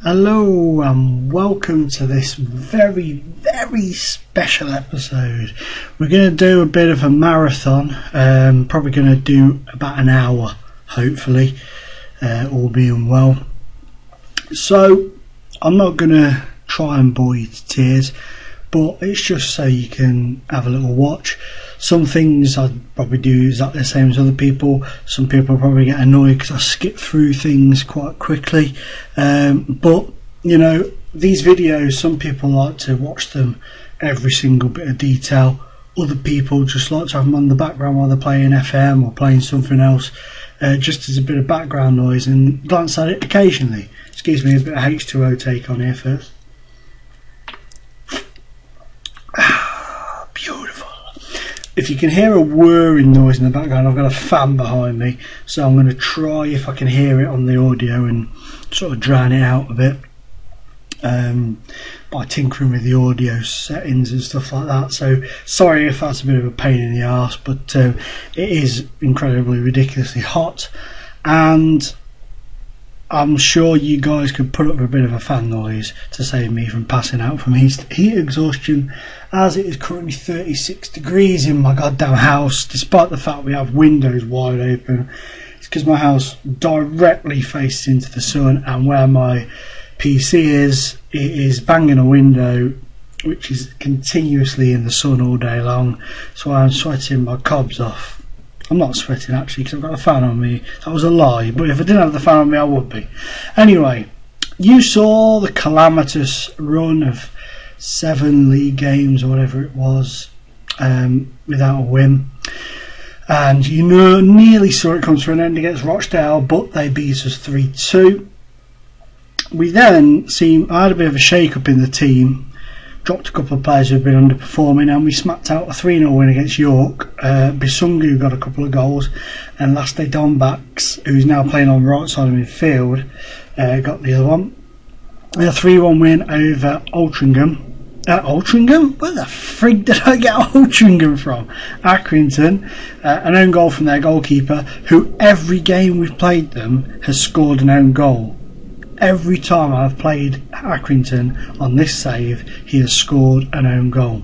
Hello and welcome to this very special episode. We're going to do a bit of a marathon, probably going to do about an hour, hopefully, all being well. So I'm not going to try and bore you to tears, but it's just so you can have a little watch. Some things I'd probably do exactly the same as other people. Some people probably get annoyed because I skip through things quite quickly. But, you know, these videos, some people like to watch them every single bit of detail. Other people just like to have them on the background while they're playing FM or playing something else, just as a bit of background noise, and glance at it occasionally. Excuse me, a bit of H2O take on here first. Beautiful. If you can hear a whirring noise in the background, I've got a fan behind me, so I'm going to try if I can hear it on the audio and sort of drown it out a bit by tinkering with the audio settings and stuff like that. So sorry if that's a bit of a pain in the arse, but it is incredibly ridiculously hot, and I'm sure you guys could put up a bit of a fan noise to save me from passing out from heat exhaustion, as it is currently 36 degrees in my goddamn house, despite the fact we have windows wide open. It's because my house directly faces into the sun, and where my PC is, it is banging a window which is continuously in the sun all day long, so I'm sweating my cobs off. I'm not sweating actually because I've got a fan on me. That was a lie, but if I didn't have the fan on me I would be. Anyway, you saw the calamitous run of 7 league games or whatever it was without a win, and you know, nearly saw it come to an end against Rochdale, but they beat us 3-2. We then I had a bit of a shake up in the team, dropped a couple of players who had been underperforming, and we smacked out a 3-0 win against York. Bisungu got a couple of goals, and last day Donbacks, who's now playing on the right side of midfield, got the other one. A 3-1 win over Altrincham. Altrincham? Where the frig did I get Altrincham from? Accrington. An own goal from their goalkeeper, who every game we've played them has scored an own goal. Every time I've played Accrington on this save, he has scored an own goal.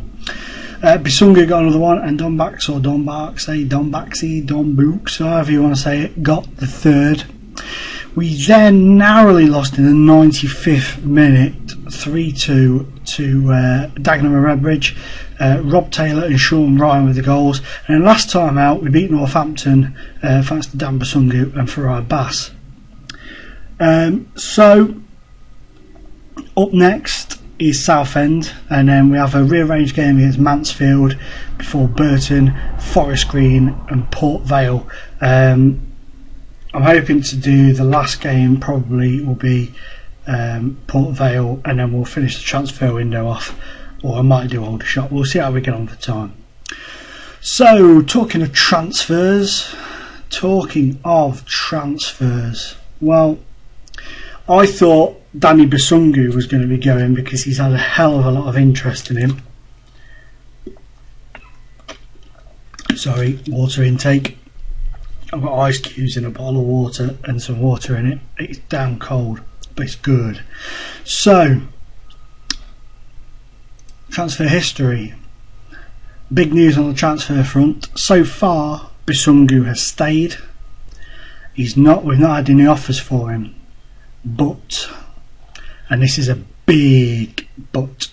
Bisungu got another one, and Donbacks, however you want to say it, got the third. We then narrowly lost in the 95th minute, 3-2 to Dagenham and Redbridge. Rob Taylor and Sean Ryan with the goals. And then last time out, we beat Northampton thanks to Dan Bisungu and Farai Bass. So up next is Southend, and then we have a rearranged game against Mansfield before Burton, Forest Green and Port Vale. I'm hoping to do the last game, probably will be Port Vale, and then we'll finish the transfer window off, or I might do Aldershot. We'll see how we get on for time. So talking of transfers, well, I thought Danny Bisungu was going to be going because he's had a hell of a lot of interest in him. Sorry, water intake. I've got ice cubes in a bottle of water and some water in it. It's damn cold, but it's good. So, transfer history. Big news on the transfer front. So far, Bisungu has stayed. We've not had any offers for him. But, and this is a big but,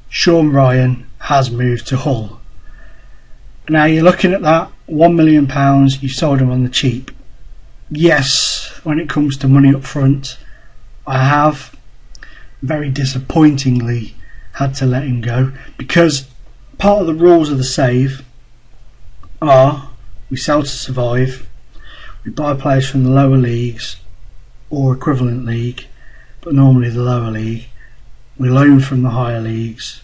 Sean Ryan has moved to Hull. Now you're looking at that, £1 million, you sold him on the cheap. Yes, when it comes to money up front, I have very disappointingly had to let him go, because part of the rules of the save are we sell to survive, we buy players from the lower leagues or equivalent league, but normally the lower league, we loan from the higher leagues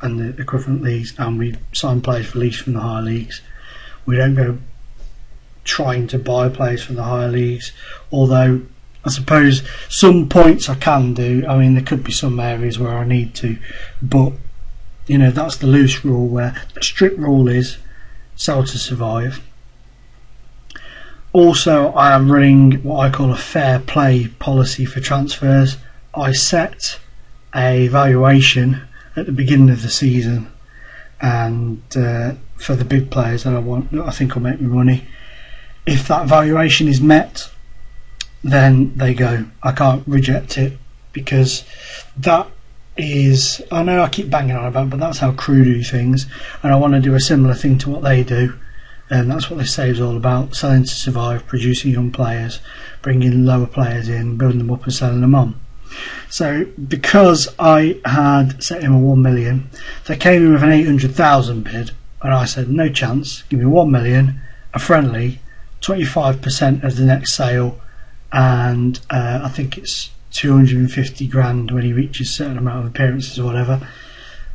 and the equivalent leagues, and we sign players released from the higher leagues. We don't go trying to buy players from the higher leagues, although I suppose some points I can do. I mean, there could be some areas where I need to, but you know, that's the loose rule, where the strict rule is sell to survive. Also, I am running what I call a fair play policy for transfers. I set a valuation at the beginning of the season, and for the big players that I think will make me money. If that valuation is met, then they go. I can't reject it, because that is, I know I keep banging on about, but that's how Crew do things, and I want to do a similar thing to what they do. And that's what this save is all about: selling to survive, producing young players, bringing lower players in, building them up and selling them on. So because I had set him a 1 million, they came in with an 800,000 bid, and I said no chance, give me 1 million, a friendly, 25% of the next sale, and I think it's 250 grand when he reaches a certain amount of appearances or whatever.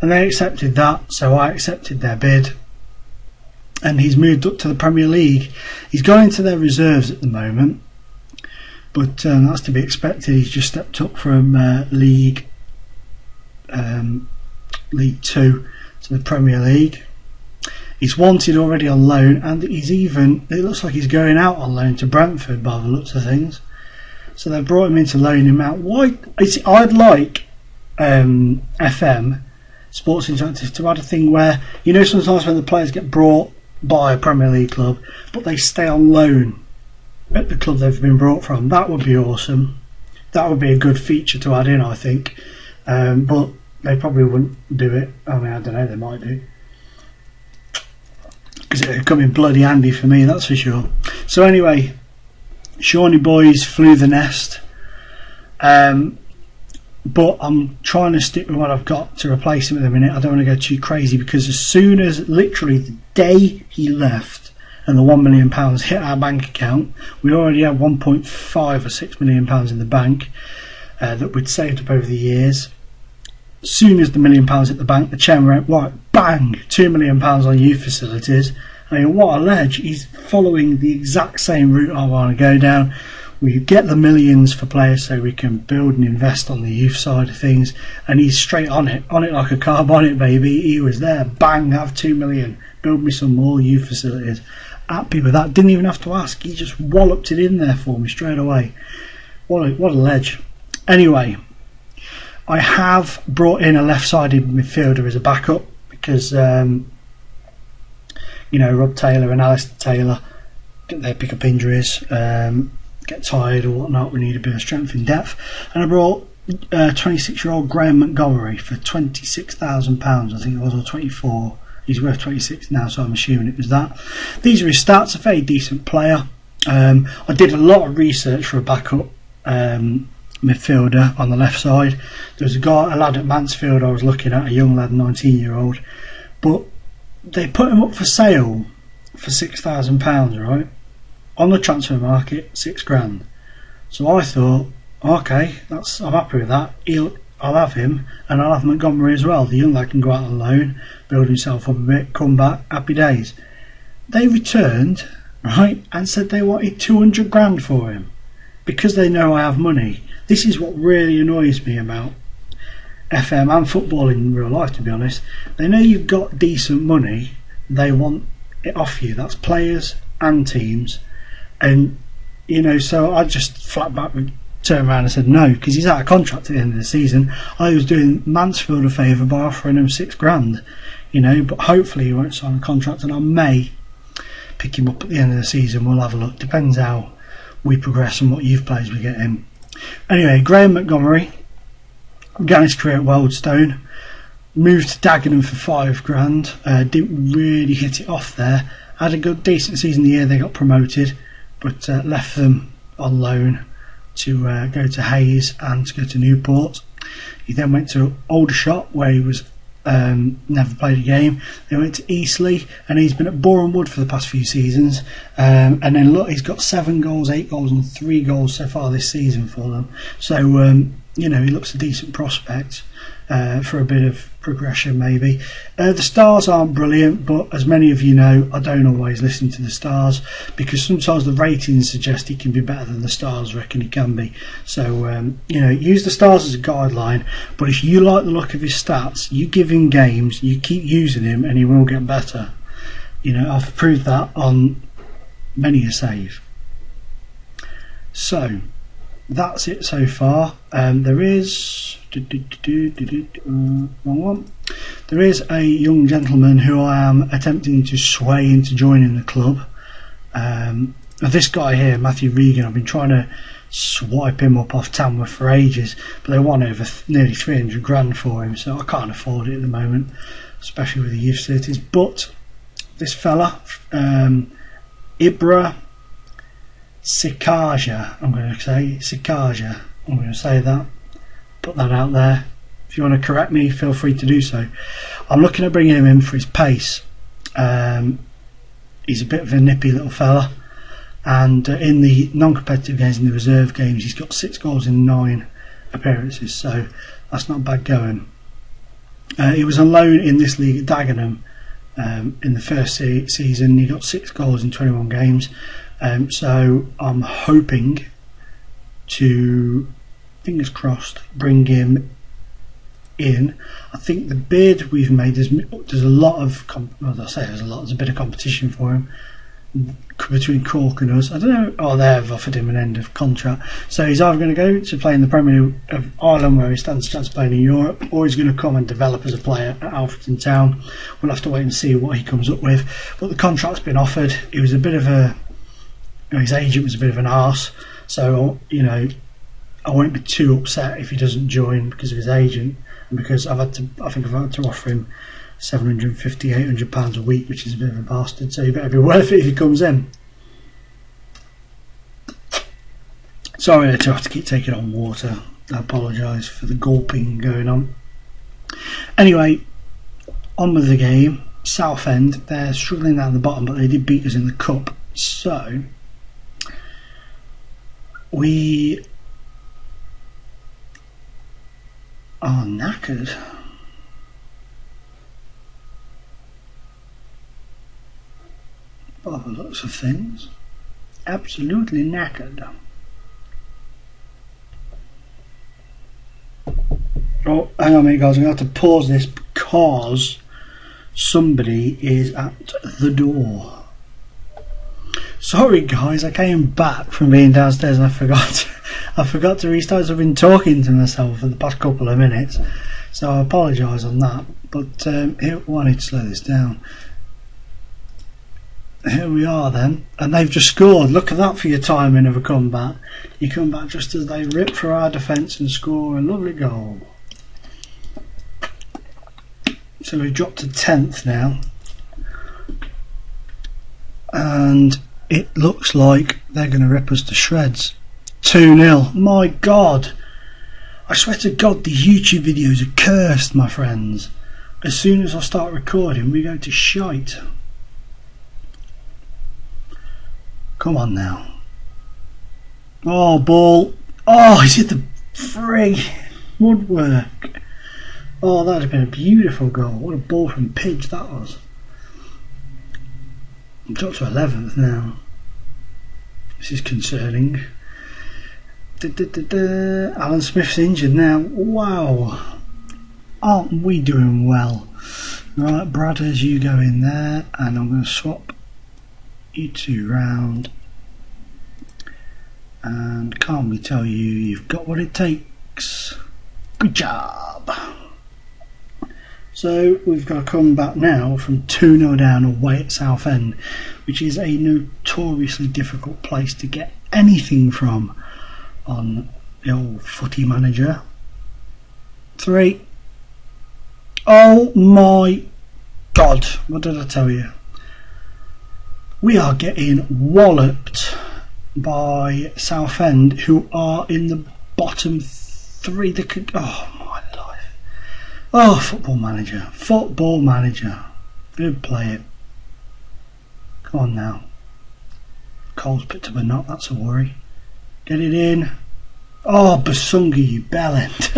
And they accepted that, so I accepted their bid. And he's moved up to the Premier League. He's gone into their reserves at the moment, but that's to be expected. He's just stepped up from League 2 to the Premier League. He's wanted already on loan, and it looks like he's going out on loan to Brentford by the looks of things. So they've brought him in to loan him out. I'd like FM, Sports Interactive, to add a thing where, you know, sometimes when the players get brought by a Premier League club but they stay on loan at the club they've been brought from, that would be awesome. That would be a good feature to add in, I think, but they probably wouldn't do it. I mean, I don't know, they might do, because it would come in bloody handy for me, that's for sure. So anyway, Shawnee boys flew the nest, but I'm trying to stick with what I've got to replace him at the minute. I don't want to go too crazy, because as soon as, literally the day he left and the £1 million hit our bank account, we already had 1.5 or 6 million pounds in the bank that we'd saved up over the years. As soon as the £1 million hit the bank, the chairman went, right, bang, £2 million on youth facilities. I mean, what a ledge. He's following the exact same route I want to go down. We get the millions for players so we can build and invest on the youth side of things, and he's straight on it like a car bonnet, baby. He was there, bang, have 2 million, build me some more youth facilities. Happy with that, didn't even have to ask, he just walloped it in there for me straight away. What a ledge. Anyway, I have brought in a left-sided midfielder as a backup, because you know, Rob Taylor and Alistair Taylor, they pick up injuries, get tired or whatnot. We need a bit of strength in depth, and I brought 26-year-old Graham Montgomery for £26,000, I think it was, or 24. He's worth 26 now, so I'm assuming it was that. These are his stats. A very decent player. I did a lot of research for a backup midfielder on the left side. There was a lad at Mansfield I was looking at, a young lad, 19-year-old, but they put him up for sale for £6,000, right? On the transfer market, £6 grand. So I thought, okay, I'm happy with that. I'll have him, and I'll have Montgomery as well. The young lad can go out on loan, build himself up a bit, come back, happy days. They returned, right, and said they wanted 200 grand for him, because they know I have money. This is what really annoys me about FM and football in real life, to be honest. They know you've got decent money, they want it off you. That's players and teams. And, you know, so I just flat back turned around and said no, because he's out of contract at the end of the season. I was doing Mansfield a favour by offering him £6 grand, you know, but hopefully he won't sign a contract, and I may pick him up at the end of the season. We'll have a look, depends how we progress and what youth players we get in. Anyway, Graham Montgomery began his career at Wealdstone, moved to Dagenham for £5 grand, didn't really hit it off there, had a good decent season the year they got promoted, but left them on loan to go to Hayes and to go to Newport. He then went to Aldershot, where he was never played a game. They went to Eastleigh, and he's been at Boreham Wood for the past few seasons, and then look, he's got 7 goals, 8 goals and 3 goals so far this season for them. So you know, he looks a decent prospect for a bit of progression maybe. The stars aren't brilliant, but as many of you know, I don't always listen to the stars, because sometimes the ratings suggest he can be better than the stars reckon he can be. So you know, use the stars as a guideline, but if you like the look of his stats, you give him games, you keep using him, and he will get better. You know, I've proved that on many a save. So that's it so far. There is wrong one. There is a young gentleman who I am attempting to sway into joining the club. This guy here, Matthew Regan, I've been trying to swipe him up off Tamworth for ages, but they want over nearly 300 grand for him, so I can't afford it at the moment, especially with the youth facilities. But this fella, Ibra Sikaja, I'm going to say that, put that out there. If you want to correct me, feel free to do so. I'm looking at bringing him in for his pace. He's a bit of a nippy little fella, and in the non-competitive games, in the reserve games, he's got 6 goals in 9 appearances, so that's not bad going. He was on loan in this league at Dagenham in the first season. He got 6 goals in 21 games, so I'm hoping to, fingers crossed, bring him in. I think the bid we've made, there's a lot of there's a bit of competition for him between Cork and us. I don't know. Oh, they've offered him an end of contract, so he's either going to go to play in the Premier League of Ireland, where he stands a chance of playing in Europe, or he's going to come and develop as a player at Alfreton Town. We'll have to wait and see what he comes up with. But the contract's been offered. He was a bit of his agent was a bit of an arse, so I won't be too upset if he doesn't join because of his agent, and because I think I've had to offer him £750, £800 a week, which is a bit of a bastard, so you better be worth it if he comes in. Sorry, I have to keep taking on water. I apologise for the gulping going on. Anyway, on with the game. Southend, they're struggling down the bottom, but they did beat us in the cup, so we are knackered. By the looks of things, absolutely knackered. Oh, hang on a minute, guys. I'm going to have to pause this because somebody is at the door. Sorry, guys. I came back from being downstairs and I forgot to restart. So I've been talking to myself for the past couple of minutes, so I apologise on that. But here, I need to slow this down. Here we are then, and they've just scored. Look at that for your timing of a comeback. You come back just as they rip for our defence and score a lovely goal. So we've dropped to 10th now, and it looks like they're going to rip us to shreds. 2-0. My God, I swear to God, the YouTube videos are cursed, my friends. As soon as I start recording, we go to shite. Come on now. Oh, ball. Oh, he's hit the frig woodwork. Oh, that'd have been a beautiful goal. What a ball from Pidge that was. I'm dropped to 11th now. This is concerning. Alan Smith's injured now. Wow. Aren't we doing well? Right, Bradders, you go in there, and I'm going to swap you two round and calmly tell you you've got what it takes. Good job. So we've got to come back now from 2-0 down away at Southend, which is a notoriously difficult place to get anything from on the old footy manager. 3. Oh my God, what did I tell you? We are getting walloped by Southend, who are in the bottom 3. They could, oh my life. Oh, football manager. Good play it. Come on now. Cole's picked up a knot, that's a worry. Get it in. Oh, Basungi, you bellend.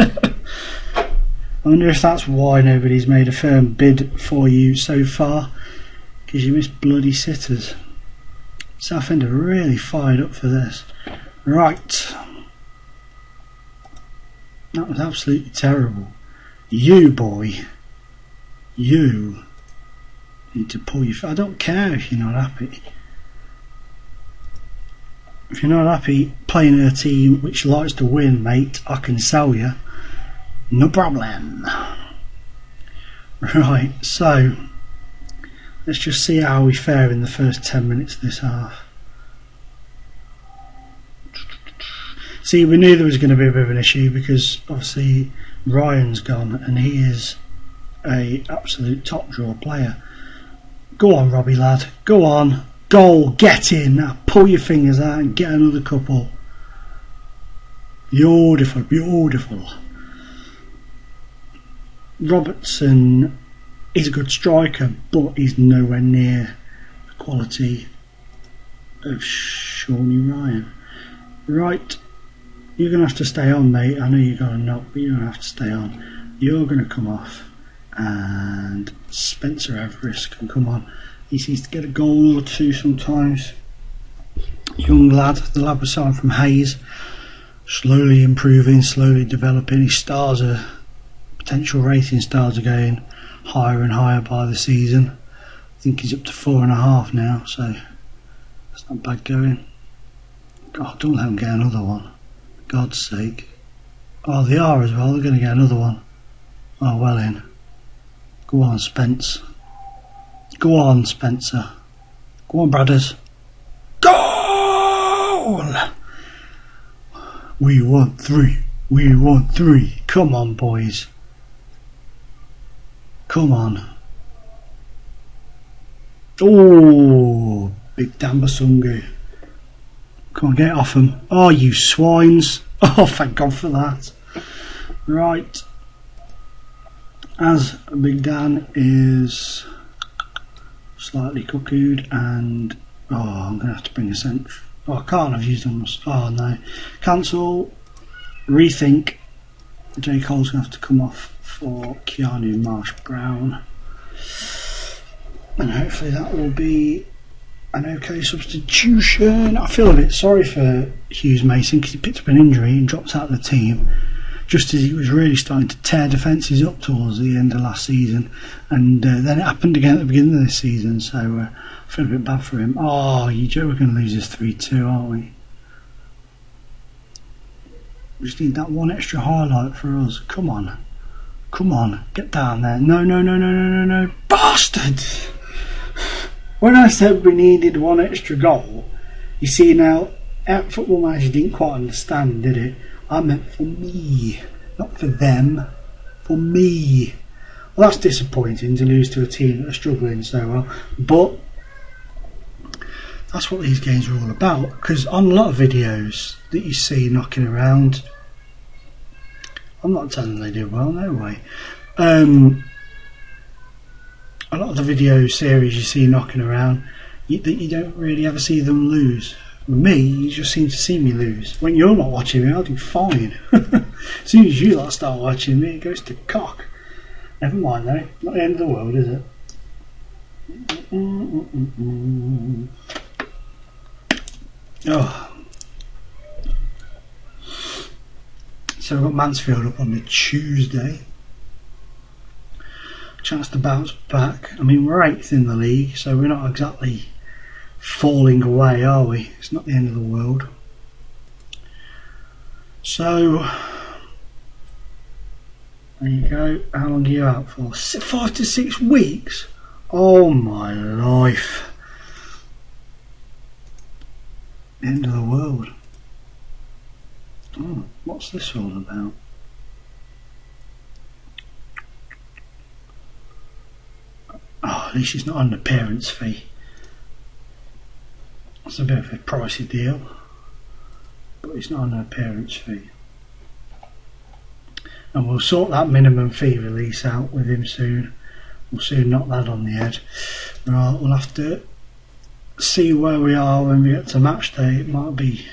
I wonder if that's why nobody's made a firm bid for you so far, because you missed bloody sitters. Southend are really fired up for this. Right. That was absolutely terrible. You, boy. You need to pull your... I don't care if you're not happy. If you're not happy playing in a team which likes to win, mate, I can sell you. No problem. Right, so let's just see how we fare in the first 10 minutes of this half. See, we knew there was going to be a bit of an issue because obviously Ryan's gone and he is a absolute top draw player. Go on, Robbie lad, go on. Goal, get in. Now pull your fingers out and get another couple. Beautiful, beautiful. Robertson is a good striker, but he's nowhere near the quality of Shawnee Ryan. Right, you're going to have to stay on, mate. I know you're going to knock, but you're going to have to stay on. You're going to come off, and Spencer Everest can come on. He seems to get a goal or two sometimes. Young lad, the lad was signed from Hayes, slowly improving, slowly developing. His stars are, potential rating stars are going higher and higher by the season. I think he's up to 4.5 now, so that's not bad going. God, don't let him get another one. For God's sake. Oh, they are as well, they're going to get another one. Oh, well in. Go on, Spence. Go on, Spencer. Go on, brothers. Goal! We want 3. We want 3. Come on, boys. Come on. Oh, big Dambasungu. Come on, get off him. Oh, you swines. Oh, thank God for that. Right. As Big Dan is slightly cuckooed, and I'm going to have to bring a scent. Oh, I can't have used them. Oh no. Cancel. Rethink. J. Cole's going to have to come off for Keanu Marsh-Brown, and hopefully that will be an okay substitution. I feel a bit sorry for Hughes Mason because he picked up an injury and dropped out of the team just as he was really starting to tear defences up towards the end of last season, and then it happened again at the beginning of this season, so I feel a bit bad for him. Oh, you Joe, we're going to lose this 3-2, aren't we? We just need that one extra highlight for us. Come on. Come on. Get down there. No, no, no, no, no, no, no. Bastard! When I said we needed one extra goal, you see now, Football Manager didn't quite understand, did it? I meant for me, not for them. For me. Well, that's disappointing to lose to a team that are struggling so well, but that's what these games are all about, because on a lot of videos that you see knocking around, I'm not telling them they do well, no way. A lot of the video series you see knocking around, you don't really ever see them lose. With me, you just seem to see me lose. When you're not watching me, I'll do fine. As soon as you lot start watching me, it goes to cock. Never mind though, not the end of the world, is it? Oh. So we've got Mansfield up on the Tuesday. Chance to bounce back. I mean, we're 8th in the league, so we're not exactly falling away, are we? It's not the end of the world. So there you go. How long are you out for? 5 to 6 weeks? Oh my life. End of the world. Oh, what's this all about? Oh, at least it's not an appearance fee. It's a bit of a pricey deal, but it's not an appearance fee. And we'll sort that minimum fee release out with him soon. We'll soon knock that on the head. Right, we'll have to see where we are when we get to match day. It might be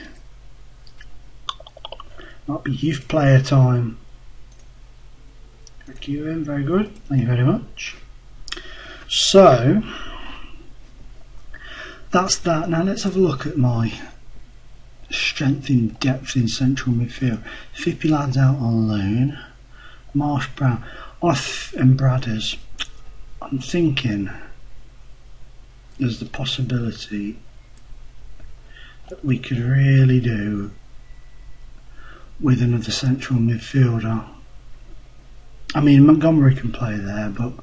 youth player time. Thank you, Ian. Very good. Thank you very much. So that's that. Now let's have a look at my strength in depth in central midfield. Fippy lad's out on loan. Marsh Brown and Bradders. I'm thinking there's the possibility that we could really do with another central midfielder. I mean, Montgomery can play there, but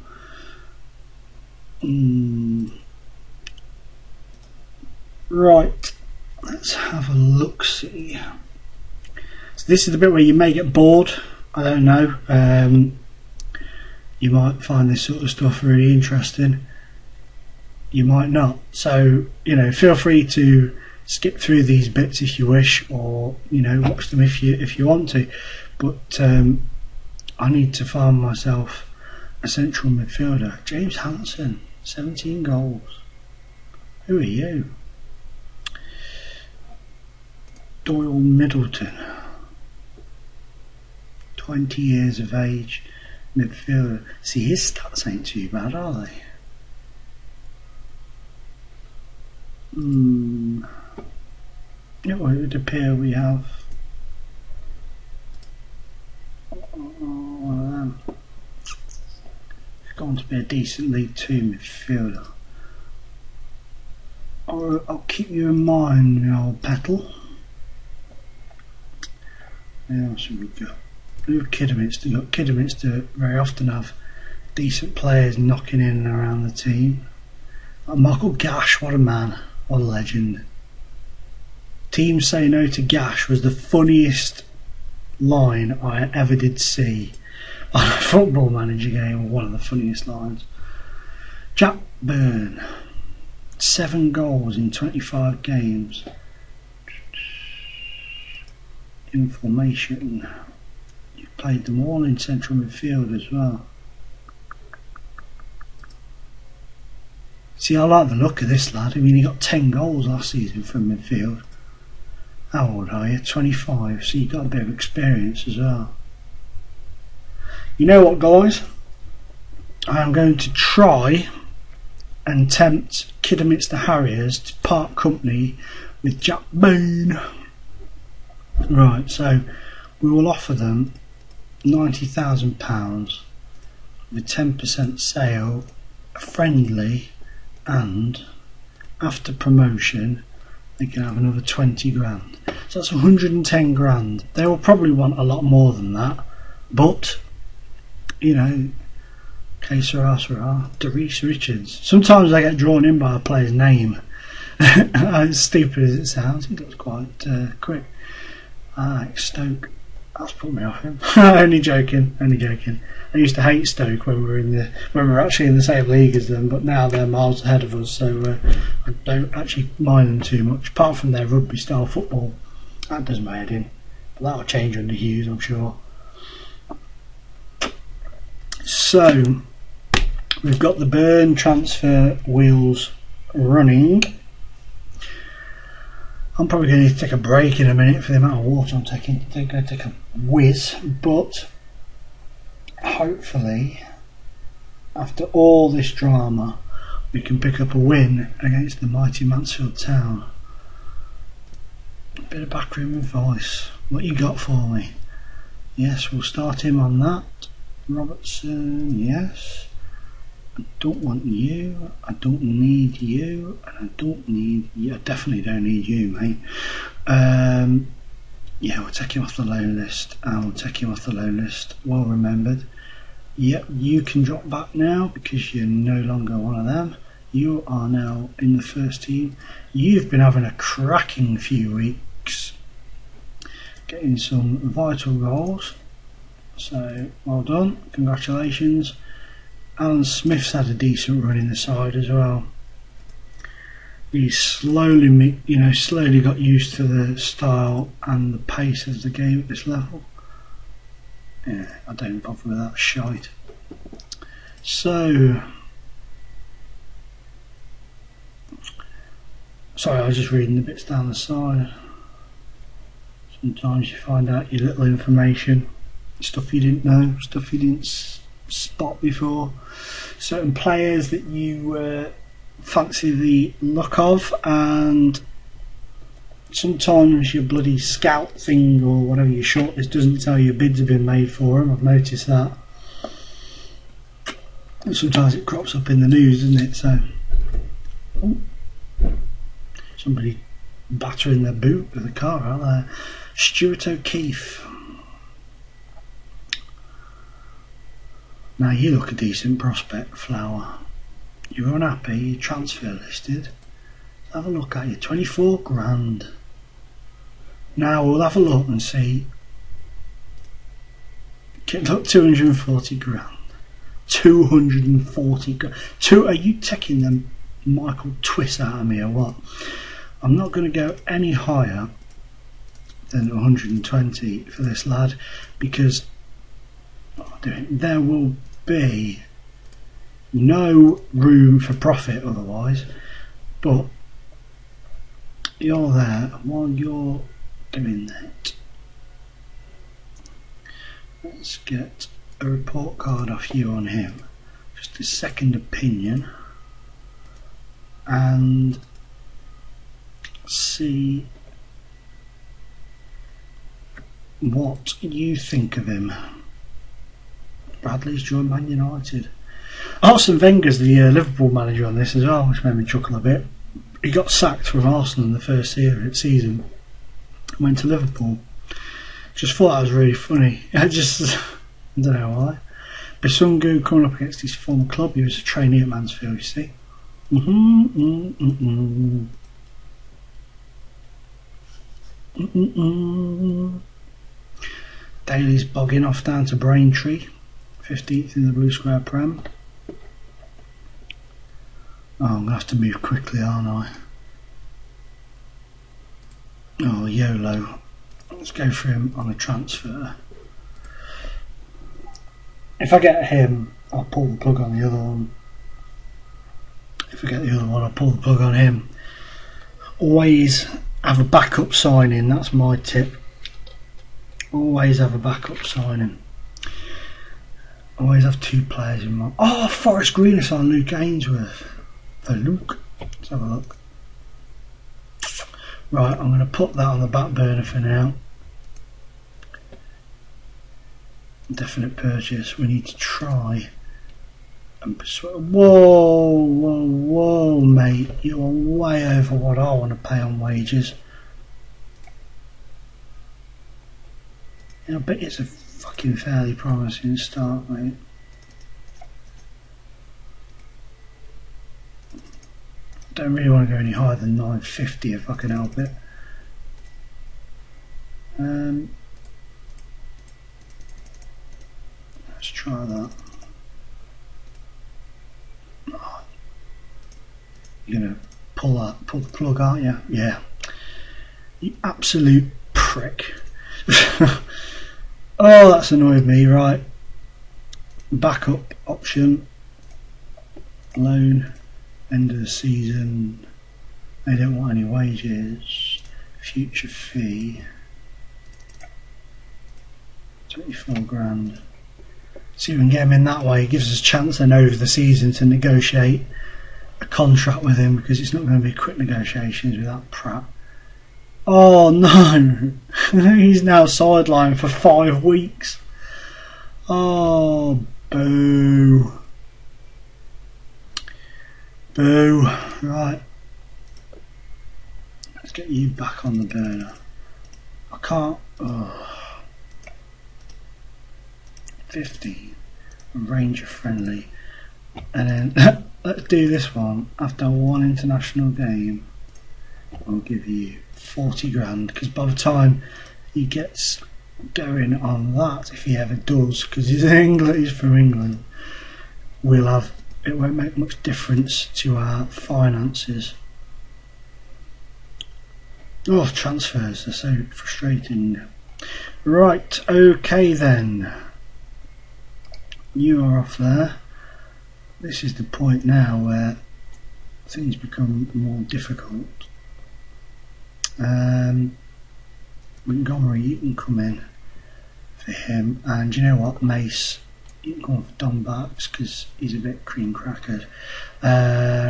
right, let's have a look-see. So this is the bit where you may get bored. I don't know. You might find this sort of stuff really interesting. You might not. So, you know, feel free to skip through these bits if you wish, or, you know, watch them if you want to. But I need to find myself a central midfielder. James Hansen, 17 goals. Who are you? Doyle Middleton, 20 years of age, midfielder. See, his stats ain't too bad, are they? It would appear we have one of them. It's going to be a decent League Two midfielder. I'll keep you in mind, you old petal. What else have we got? We've Kidderminster. Kidderminster very often have decent players knocking in and around the team. Michael Gash, what a man, what a legend. Teams say no to Gash was the funniest line I ever did see on a Football Manager game, or one of the funniest lines. Jack Byrne, 7 goals in 25 games. Information. You've played them all in central midfield as well. See, I like the look of this lad. I mean, he got 10 goals last season from midfield. How old are you? 25. So you've got a bit of experience as well. You know what, guys? I am going to try and tempt Kidderminster Harriers to part company with Jack Byrne. Right, so we will offer them £90,000 with 10% sale, friendly, and after promotion they can have another 20 grand. So that's 110 grand. They will probably want a lot more than that, but you know, que sera, sera. Derice Richards. Sometimes I get drawn in by a player's name. As stupid as it sounds, he looks quite quick. Stoke. That's put me off him. Only joking. I used to hate Stoke when we were actually in the same league as them, but now they're miles ahead of us, so I don't actually mind them too much. Apart from their rugby style football, that does my head in. But that'll change under Hughes, I'm sure. So we've got the Byrne transfer wheels running. I'm probably going to need to take a break in a minute for the amount of water I'm taking. I'm going to take a whiz, but hopefully after all this drama we can pick up a win against the mighty Mansfield Town. A bit of backroom advice. What you got for me? Yes, we'll start him on that. Robertson, yes. I don't want you, I don't need you, and I don't need you. I definitely don't need you, mate. Yeah, we'll take him off the loan list. Well remembered. Yep, you can drop back now because you're no longer one of them. You are now in the first team. You've been having a cracking few weeks, getting some vital goals. So, well done, congratulations. Alan Smith's had a decent run in the side as well. He's slowly got used to the style and the pace of the game at this level. Yeah, I don't bother with that shite. So, sorry, I was just reading the bits down the side. Sometimes you find out your little information, stuff you didn't know, stuff you didn't spot before. Certain players that you fancy the look of, and sometimes your bloody scout thing or whatever your shortlist doesn't tell you bids have been made for them. I've noticed that. And sometimes it crops up in the news, doesn't it? So somebody battering their boot with the car out there. Stuart O'Keefe. Now you look a decent prospect, Flower. You're unhappy, you're transfer listed. Have a look at you, 24 grand. Now we'll have a look and see. Look, 240 grand. 240 grand. Are you taking them Michael Twist out of me or what? I'm not going to go any higher than 120 for this lad, because there will be no room for profit otherwise. But you're there, and while you're doing that, let's get a report card off you on him, just a second opinion, and see what you think of him. Bradley's joined Man United. Arsene Wenger's the Liverpool manager on this as well, which made me chuckle a bit. He got sacked from Arsenal in the first season, went to Liverpool. Just thought that was really funny. I don't know why. Bisungu coming up against his former club. He was a trainee at Mansfield, you see. Daly's bogging off down to Braintree, 15th in the Blue Square Prem. Oh, I'm going to have to move quickly, aren't I? Oh, YOLO. Let's go for him on a transfer. If I get him, I'll pull the plug on the other one. If I get the other one, I'll pull the plug on him. Always have a backup signing, that's my tip. Always have a backup signing. Always have two players in mind. Oh, Forest Green is on Luke Ainsworth. Oh, Luke. Let's have a look. Right, I'm going to put that on the back burner for now. Definite purchase. We need to try and persuade. Whoa, mate. You are way over what I want to pay on wages. I bet it's a fucking fairly promising start, mate. Don't really want to go any higher than 950 if I can help it. Let's try that. Oh, you're gonna pull the plug, aren't you? Yeah. You absolute prick. Oh, that's annoyed me. Right. Backup option. Loan. End of the season. They don't want any wages. Future fee. 24 grand. See if we can get him in that way. It gives us a chance then over the season to negotiate a contract with him, because it's not going to be quick negotiations with that prat. Oh no! He's now sidelined for 5 weeks. Oh, boo. Boo. Right. Let's get you back on the burner. I can't. Oh. 50. Ranger friendly. And then let's do this one. After one international game, I'll give you 40 grand, because by the time he gets going on that, if he ever does, because he's from England, it won't make much difference to our finances. Oh, transfers are so frustrating. Right, okay then. You are off there. This is the point now where things become more difficult. Montgomery, you can come in for him, and you know what, Mace, you can go on for Don Backs because he's a bit cream crackered. And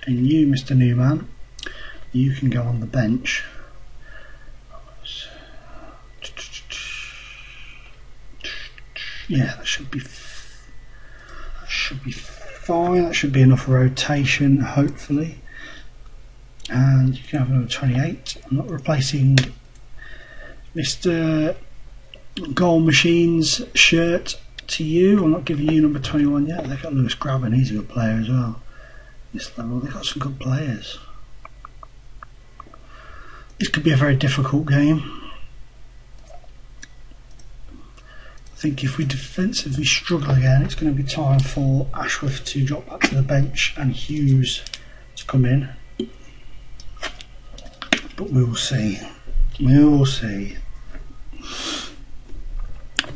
you, Mr. Newman, you can go on the bench. Yeah, that should be fine. That should be enough rotation, hopefully. And you can have another 28. I'm not replacing Mr. Goal Machine's shirt to you. I'm not giving you number 21 yet. They've got Lewis Graben, he's a good player as well. This level, they've got some good players. This could be a very difficult game. I think if we defensively struggle again, it's going to be time for Ashworth to drop back to the bench and Hughes to come in. But we will see. We will see.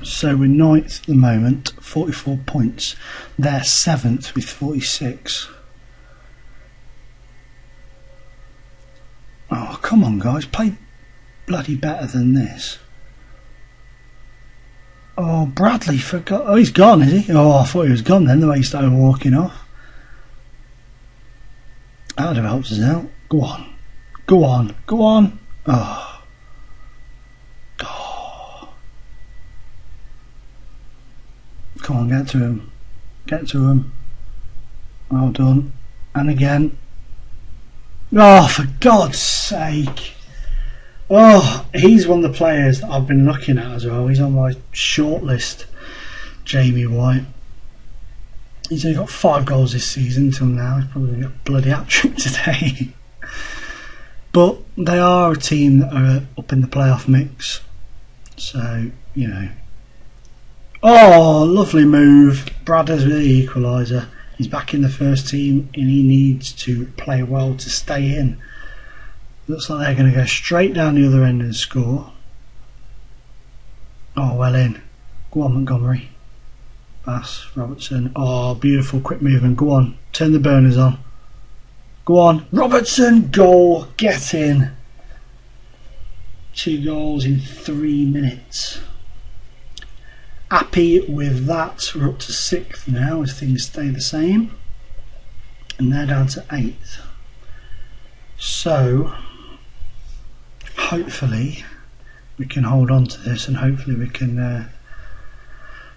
So we're 9th at the moment, 44 points. They're 7th with 46. Oh, come on, guys. Play bloody better than this. Oh, Bradley forgot. Oh, he's gone, is he? Oh, I thought he was gone then, the way he started walking off. That would have helped us out. Go on. Go on. Go on. Oh. Oh. Come on, get to him. Get to him. Well done. And again. Oh, for God's sake. Oh, he's one of the players that I've been looking at as well. He's on my shortlist, Jamie White. He's only got 5 goals this season until now. He's probably going to get a bloody hat-trick today. But they are a team that are up in the playoff mix. So, you know. Oh, lovely move. Bradders with the equaliser. He's back in the first team and he needs to play well to stay in. Looks like they're going to go straight down the other end and score. Oh, well in. Go on, Montgomery. Pass, Robertson. Oh, beautiful quick movement. Go on, turn the burners on. Go on, Robertson, goal, get in. 2 goals in 3 minutes. Happy with that. We're up to 6th now as things stay the same. And they're down to 8th. So, hopefully we can hold on to this and hopefully we can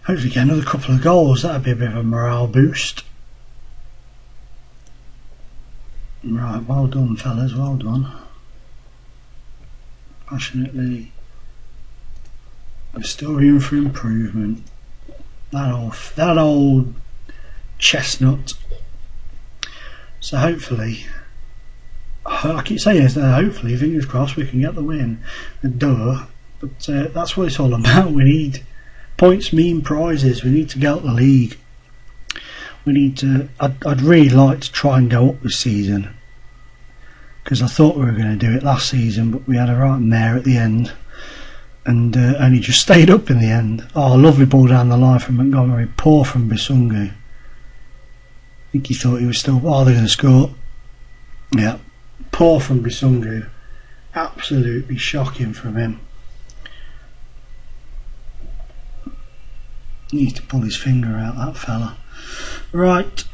hopefully get another couple of goals. That would be a bit of a morale boost. Right, well done fellas, well done. Passionately. There's still room for improvement. That old chestnut. So hopefully, I keep saying this, hopefully, fingers crossed, we can get the win. Duh. But that's what it's all about. We need points mean prizes. We need to get out the league. We need to. I'd really like to try and go up this season because I thought we were going to do it last season, but we had a right mare at the end and only just stayed up in the end. Oh, lovely ball down the line from Montgomery. Poor from Bisungu. I think he thought he was still. Oh, they're going to score. Yeah. Poor from Bisungu. Absolutely shocking from him. He needs to pull his finger out, that fella. Right.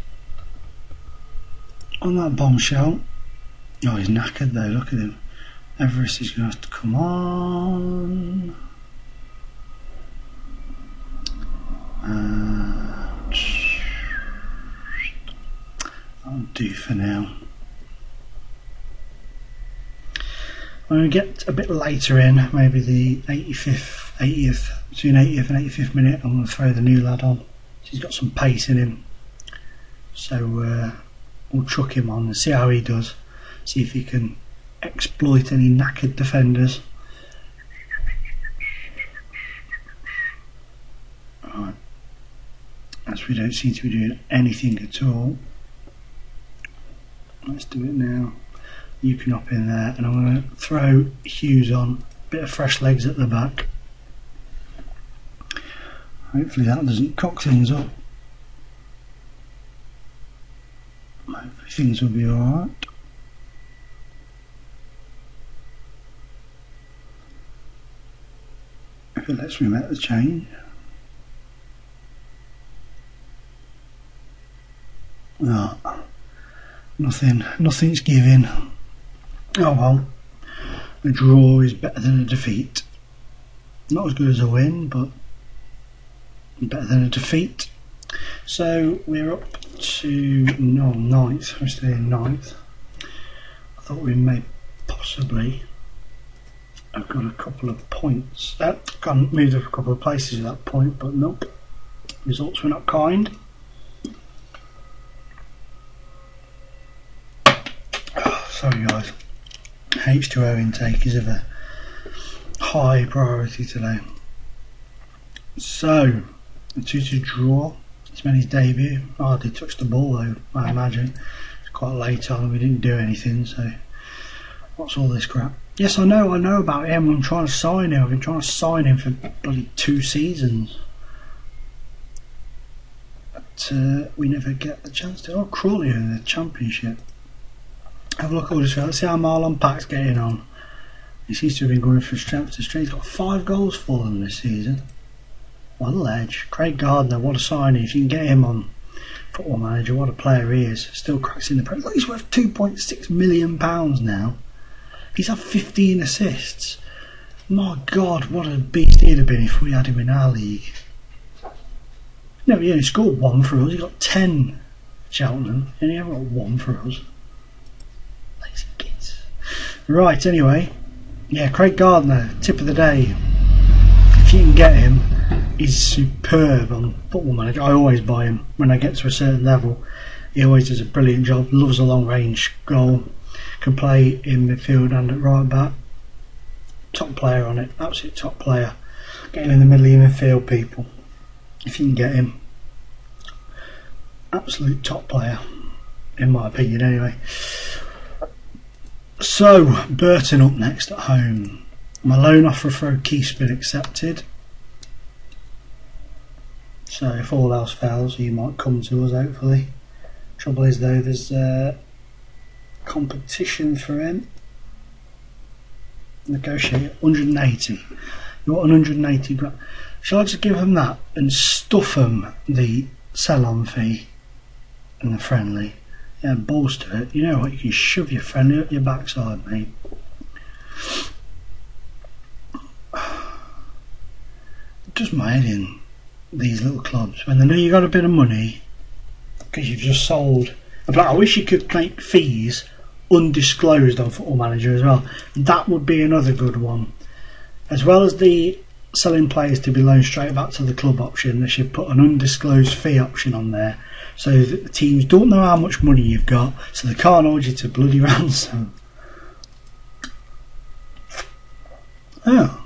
On that bombshell. Oh, he's knackered though, look at him. Everest is going to have to come on. That'll do for now. I'm going to get a bit later in, maybe the 80th, between 80th and 85th minute. I'm going to throw the new lad on. He's got some pace in him, so we'll chuck him on and see how he does. See if he can exploit any knackered defenders. Right. As we don't seem to be doing anything at all, let's do it now. You can hop in there, and I'm going to throw Hughes on. Bit of fresh legs at the back. Hopefully that doesn't cock things up. Hopefully things will be alright. If it lets me make the change. No, nothing's giving. Oh well, a draw is better than a defeat. Not as good as a win, but better than a defeat. So we're up to 9th. We're still in 9th. I thought we may possibly have got a couple of points. Got moved up a couple of places at that point, but nope. Results were not kind. Oh, sorry guys. H2O intake is of a high priority today. So, a 2-2 draw. It's Manny's debut. Hardly touched the ball though, I imagine. It's quite late on and we didn't do anything, so what's all this crap? Yes, I know about him. I'm trying to sign him. I've been trying to sign him for bloody 2 seasons. But we never get the chance to. Oh, Crawley in the Championship. Have a look at all this. Let's see how Marlon Pack's getting on. He seems to have been going from strength to strength. He's got 5 goals for them this season. What a ledge. Craig Gardner, what a signing. If you can get him on Football Manager, what a player he is. Still cracks in the Premier League. He's worth £2.6 million now. He's had 15 assists. My God, what a beast he'd have been if we had him in our league. No, he only scored 1 for us. He got 10 for Cheltenham, and he only got 1 for us. Lazy kids. Right, anyway. Yeah, Craig Gardner, tip of the day. If you can get him, he's superb on Football Manager. I always buy him when I get to a certain level. He always does a brilliant job. Loves a long range goal. Can play in midfield and at right back. Top player on it. Absolute top player. Get him in the middle of your midfield, people. If you can get him. Absolute top player. In my opinion, anyway. So, Burton up next at home. My loan offer for O'Keefe's been accepted. So if all else fails, he might come to us hopefully. Trouble is though, there's competition for him. Negotiate 180. You want 180 grand? Shall I just give him that and stuff him the sell-on fee and the friendly? Yeah, balls to it. You know what? You can shove your friendly up your backside, mate. It does my head in, these little clubs, when they know you got a bit of money because you've just sold. But I wish you could make fees undisclosed on Football Manager as well. That would be another good one. As well as the selling players to be loaned straight back to the club option, they should put an undisclosed fee option on there so that the teams don't know how much money you've got, so they can't hold you to bloody ransom. Oh,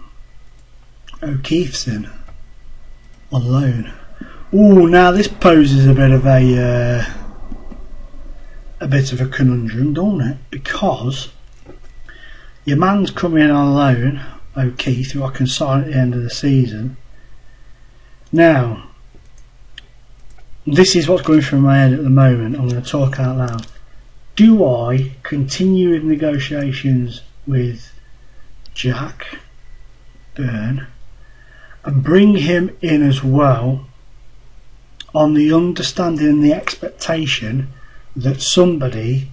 O'Keefe's in on loan. Oh, now this poses a bit of a conundrum, don't it? Because your man's coming in on loan, O'Keefe, who I can sign at the end of the season. Now, this is what's going through my head at the moment. I'm going to talk out loud. Do I continue with negotiations with Jack Byrne and bring him in as well, on the understanding and the expectation that somebody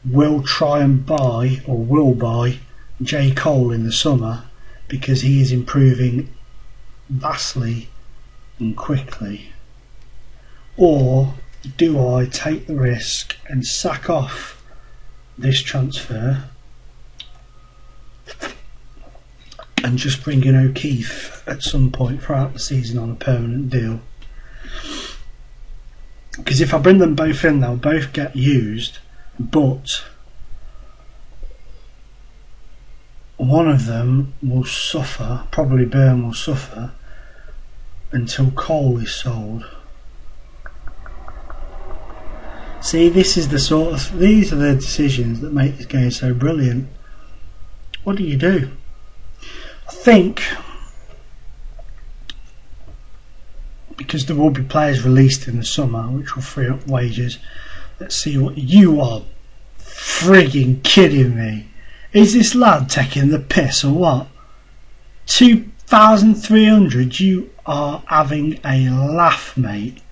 will try and buy, or will buy, J. Cole in the summer because he is improving vastly and quickly? Or do I take the risk and sack off this transfer and just bring in O'Keefe at some point throughout the season on a permanent deal? Because if I bring them both in, they'll both get used, but one of them will suffer, probably Byrne will suffer, until Cole is sold. See, this is the these are the decisions that make this game so brilliant. What do you do? I think, because there will be players released in the summer which will free up wages. Let's see what you are frigging kidding me. Is this lad taking the piss or what? 2,300? You are having a laugh, mate.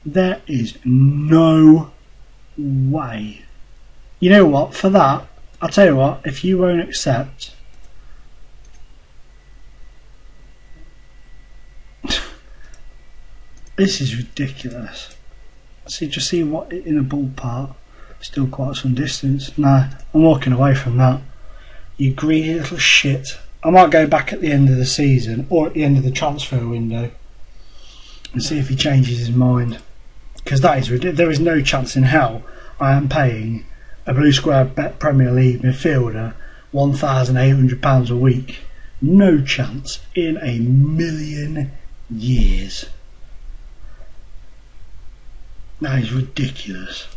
There is no way. You know what, for that, I'll tell you what, if you won't accept, this is ridiculous. See, just see what in a ballpark. Still quite some distance. Nah, I'm walking away from that. You greedy little shit. I might go back at the end of the season or at the end of the transfer window and see if he changes his mind. Because that is ridiculous. There is no chance in hell I am paying a Blue Square Bet Premier League midfielder £1,800 a week. No chance in a million years. That is ridiculous.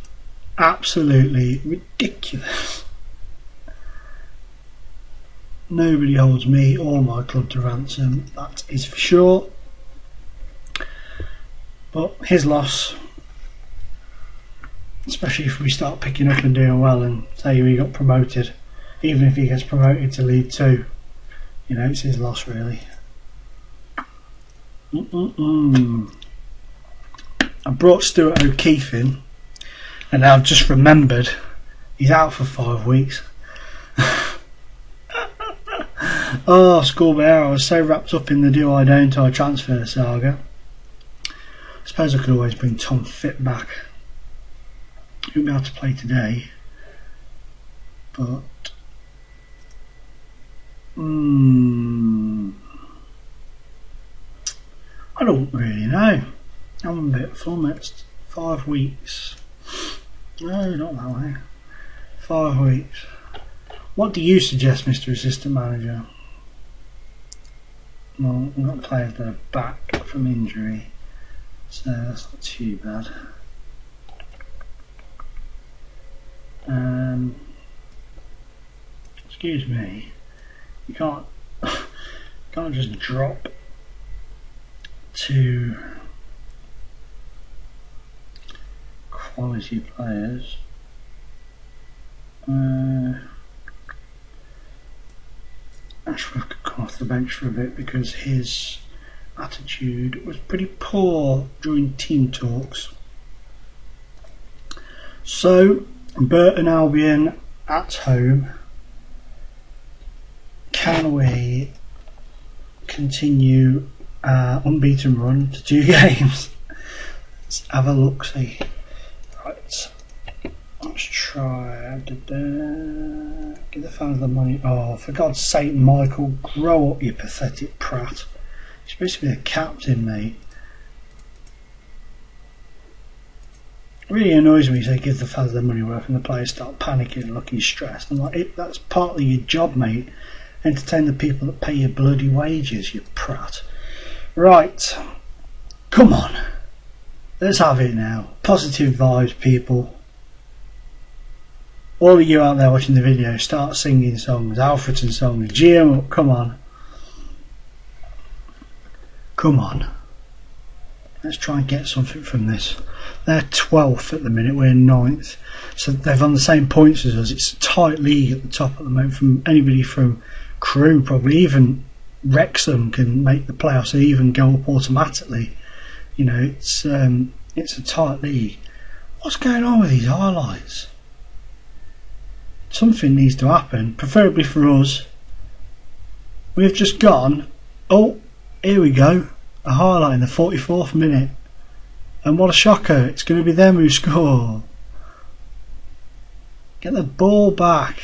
Absolutely ridiculous. Nobody holds me or my club to ransom, that is for sure. But his loss, especially if we start picking up and doing well and say we got promoted, even if he gets promoted to League 2, you know, it's his loss really. I brought Stuart O'Keefe in, and I've just remembered he's out for 5 weeks. Oh, Schoolbear, I was so wrapped up in the do I don't I transfer saga. I suppose I could always bring Tom Fit back. He won't be able to play today, but I don't really know. I'm a bit flummoxed. 5 weeks. No, not that way. 5 weeks. What do you suggest, Mr. Assistant Manager? Well, we've got players that are back from injury, so that's not too bad. Excuse me. You can't just drop to quality players. Ashworth could come off the bench for a bit because his attitude was pretty poor during team talks. So, Burton Albion at home. Can we continue our unbeaten run to 2 games? Let's have a look, see. Right. Let's try. Give the fans the money. Oh, for God's sake, Michael, grow up, you pathetic prat. You're supposed to be the captain, mate. It really annoys me when you say give the fans their money worth and the players start panicking and looking stressed. I'm like, that's partly your job, mate. Entertain the people that pay your bloody wages, you prat. Right. Come on. Let's have it now. Positive vibes, people. All of you out there watching the video, start singing songs, Alfreton songs, G 'em up, come on. Come on. Let's try and get something from this. They're 12th at the minute, we're 9th. So they've on the same points as us. It's a tight league at the top at the moment. From anybody from Crewe, probably even Wrexham can make the playoffs and even go up automatically. You know, it's a tight league. What's going on with these highlights? Something needs to happen, preferably for us. We've just gone, oh, here we go, a highlight in the 44th minute. And what a shocker, it's going to be them who score. Get the ball back.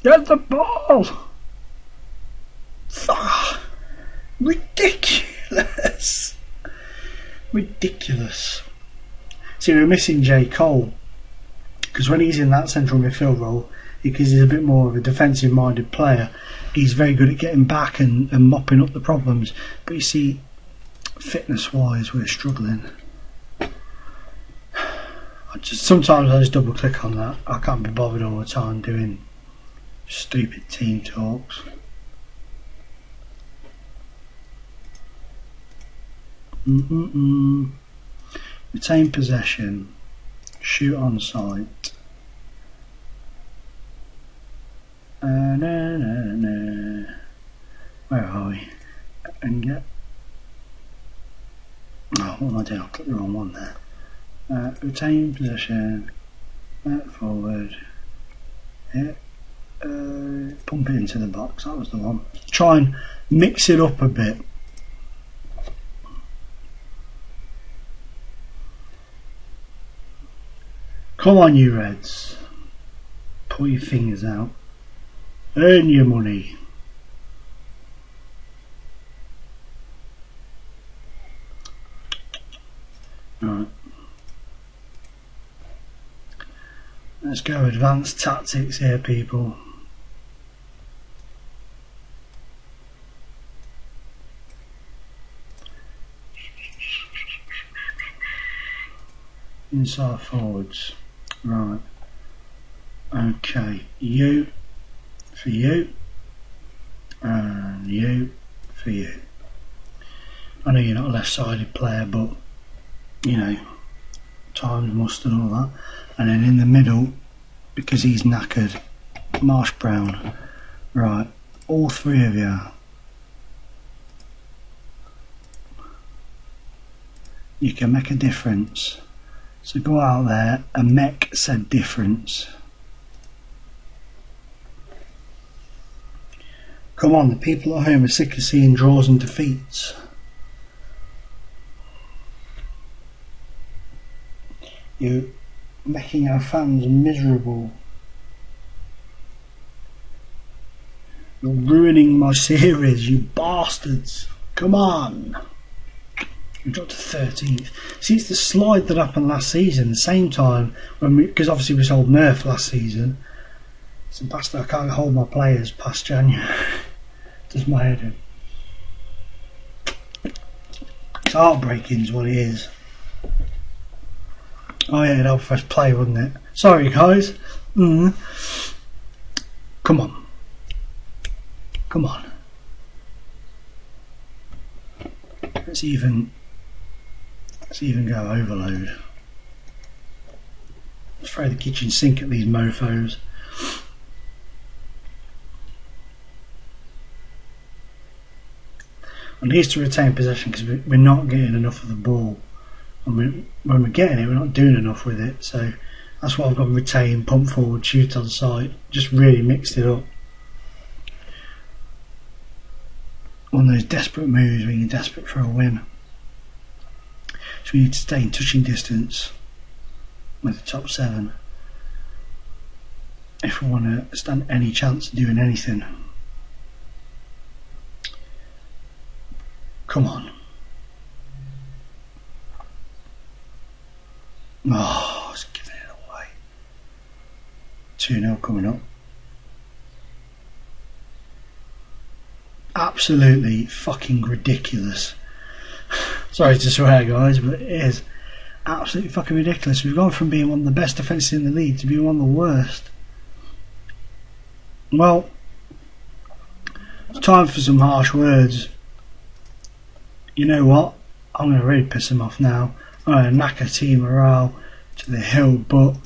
Get the ball. Ah, ridiculous. Ridiculous. See, we're missing J. Cole. Because when he's in that central midfield role, because he's a bit more of a defensive minded player, he's very good at getting back and mopping up the problems. But you see, fitness wise, we're struggling. Sometimes I just double click on that. I can't be bothered all the time doing stupid team talks. Retain possession. Shoot on sight. Where are we? And get. Oh, what am I doing? I clicked the wrong one there. Retain possession. Forward. Hit. Pump it into the box. That was the one. Try and mix it up a bit. Come on, you Reds. Pull your fingers out. Earn your money. Right. Let's go advanced tactics here, people. Inside forwards. Right. Okay. You for you. And you for you. I know you're not a left-sided player, but you know, times must and all that. And then in the middle, because he's knackered, Marsh Brown. Right, all three of you. You can make a difference. So go out there and make said difference. Come on, the people at home are sick of seeing draws and defeats. You're making our fans miserable. You're ruining my series, you bastards. Come on. We dropped to 13th. See, it's the slide that happened last season, the same time, when because obviously we sold Murph last season. It's a bastard, I can't hold my players past January. Does my head in. It's heartbreaking is what it is. Oh yeah, it'd help first play, wouldn't it? Sorry guys. Come on. Come on. Let's even go overload. Let's throw the kitchen sink at these mofos. I need to retain possession because we're not getting enough of the ball. And when we're getting it, we're not doing enough with it. So that's why I've got retain, pump forward, shoot on sight. Just really mixed it up. One of those desperate moves when you're desperate for a win. So we need to stay in touching distance with the top 7 if we want to stand any chance of doing anything. Come on. Oh, it's giving it away. 2-0 coming up. Absolutely fucking ridiculous. Sorry to swear guys, but it is absolutely fucking ridiculous. We've gone from being one of the best defences in the league to being one of the worst. Well, it's time for some harsh words. You know what? I'm going to really piss him off now. I'm going to knock a team morale to the hill, but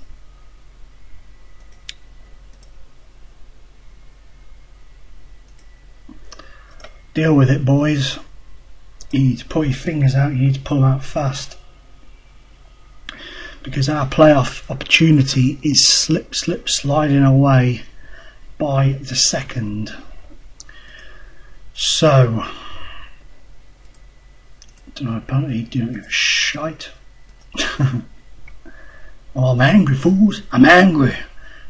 deal with it, boys. You need to pull your fingers out, you need to pull them out fast. Because our playoff opportunity is sliding away by the second. So, I don't know, apparently you don't give a shite. Oh, I'm angry, fools. I'm angry.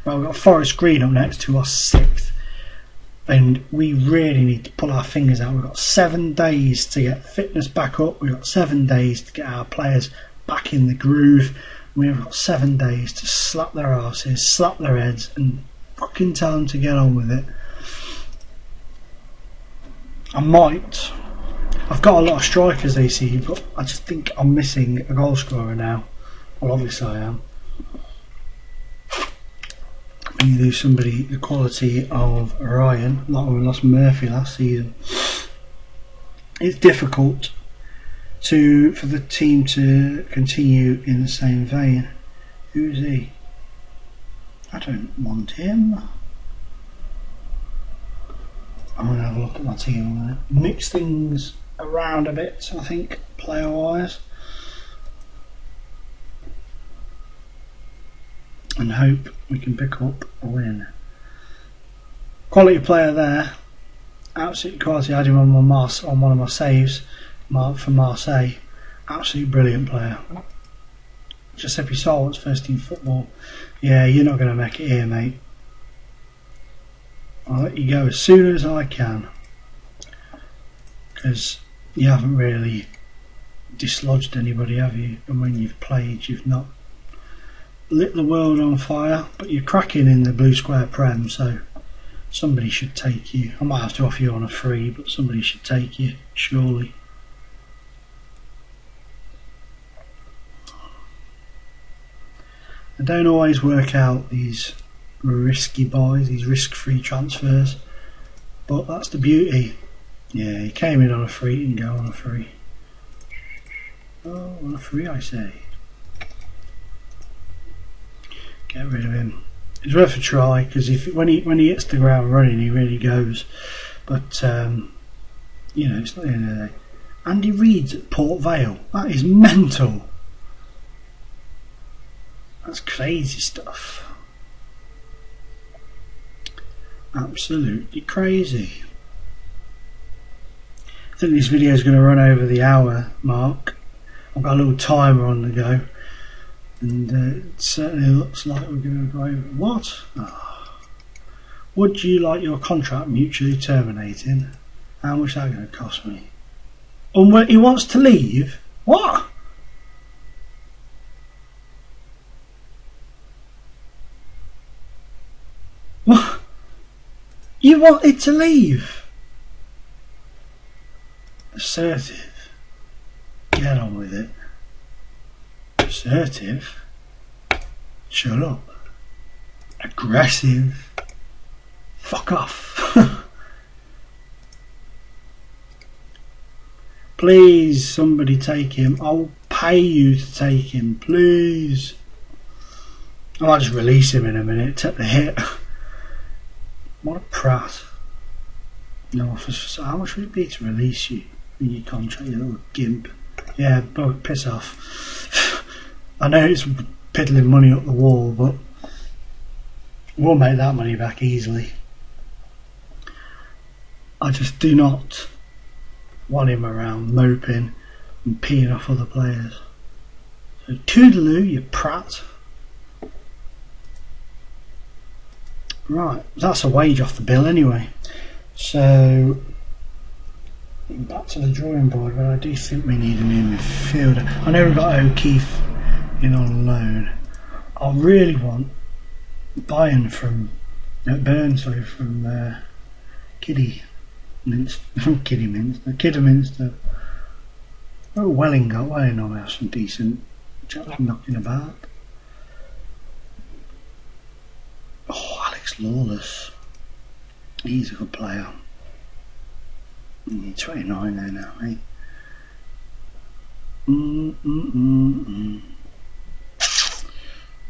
Right, we've got Forest Green up next to us 6th. And we really need to pull our fingers out. We've got 7 days to get fitness back up. We've got 7 days to get our players back in the groove. We've got 7 days to slap their asses, slap their heads, and fucking tell them to get on with it. I've got a lot of strikers, AC, but I just think I'm missing a goal scorer now. Well, obviously I am. You lose somebody the quality of Ryan, like when we lost Murphy last season. It's difficult for the team to continue in the same vein. Who's he? I don't want him. I'm going to have a look at my team. I'm going to mix things around a bit, I think, player wise, and hope we can pick up a win. Quality player there, absolute quality. I had him on one of my saves for Marseille. Absolute brilliant player. Giuseppe Sol's first team football. Yeah, you're not going to make it here, mate. I'll let you go as soon as I can, because you haven't really dislodged anybody, have you? And when you've played, you've not lit the world on fire, but you're cracking in the blue square prem, so somebody should take you. I might have to offer you on a free, but somebody should take you, surely. I don't always work out these risky buys, these risk-free transfers, but that's the beauty. Yeah, he came in on a free, he can go on a free. Oh, on a free, I say. Get rid of him. It's worth a try, because when he hits the ground running, he really goes. But you know, it's not the end of the day. Andy Reid's at Port Vale. That is mental. That's crazy stuff. Absolutely crazy. I think this video is going to run over the hour mark. I've got a little timer on the go, and it certainly looks like we're going to go over. What? Oh. Would you like your contract mutually terminating? How much is that going to cost me? And he wants to leave? What? What? You wanted to leave? Assertive. Get on with it. Assertive. Shut up. Aggressive. Fuck off. Please, somebody take him. I'll pay you to take him, please. I might just release him in a minute, take the hit. What a prat. No offers for how much would it be to release you in your contract, you little gimp? Yeah, piss off. I know it's piddling money up the wall, but we'll make that money back easily. I just do not want him around moping and peeing off other players. So toodaloo, you prat. Right, that's a wage off the bill anyway. So back to the drawing board, but I do think we need a new midfielder. I know we've got O'Keefe in on loan. I really want buying from from Kidderminster. Oh, Welling always has some decent chaps knocking about. Oh, Alex Lawless. He's a good player. He's 29 there now, eh?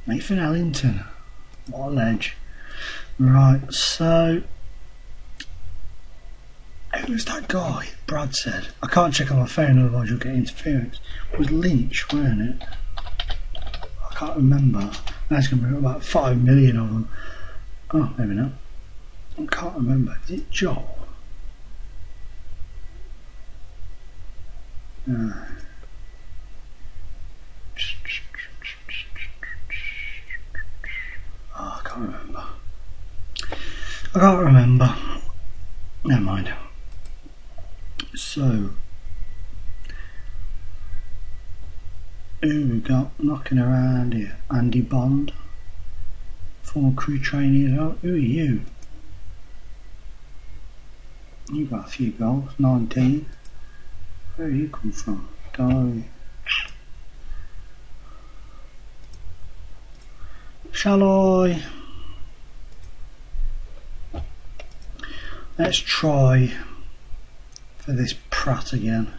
Nathan Ellington. What a ledge. Right, so who's that guy? Brad said. I can't check on my phone, otherwise you'll get interference. It was Lynch, weren't it? I can't remember. That's going to be about 5 million of them. Oh, maybe not. I can't remember. Is it Joel? Oh, I can't remember. I can't remember. Never mind. So, who we got knocking around here? Andy Bond, former crew trainee. Who are you? You got a few goals. 19. Where do you come from? Go. Shall I? Let's try for this prat again.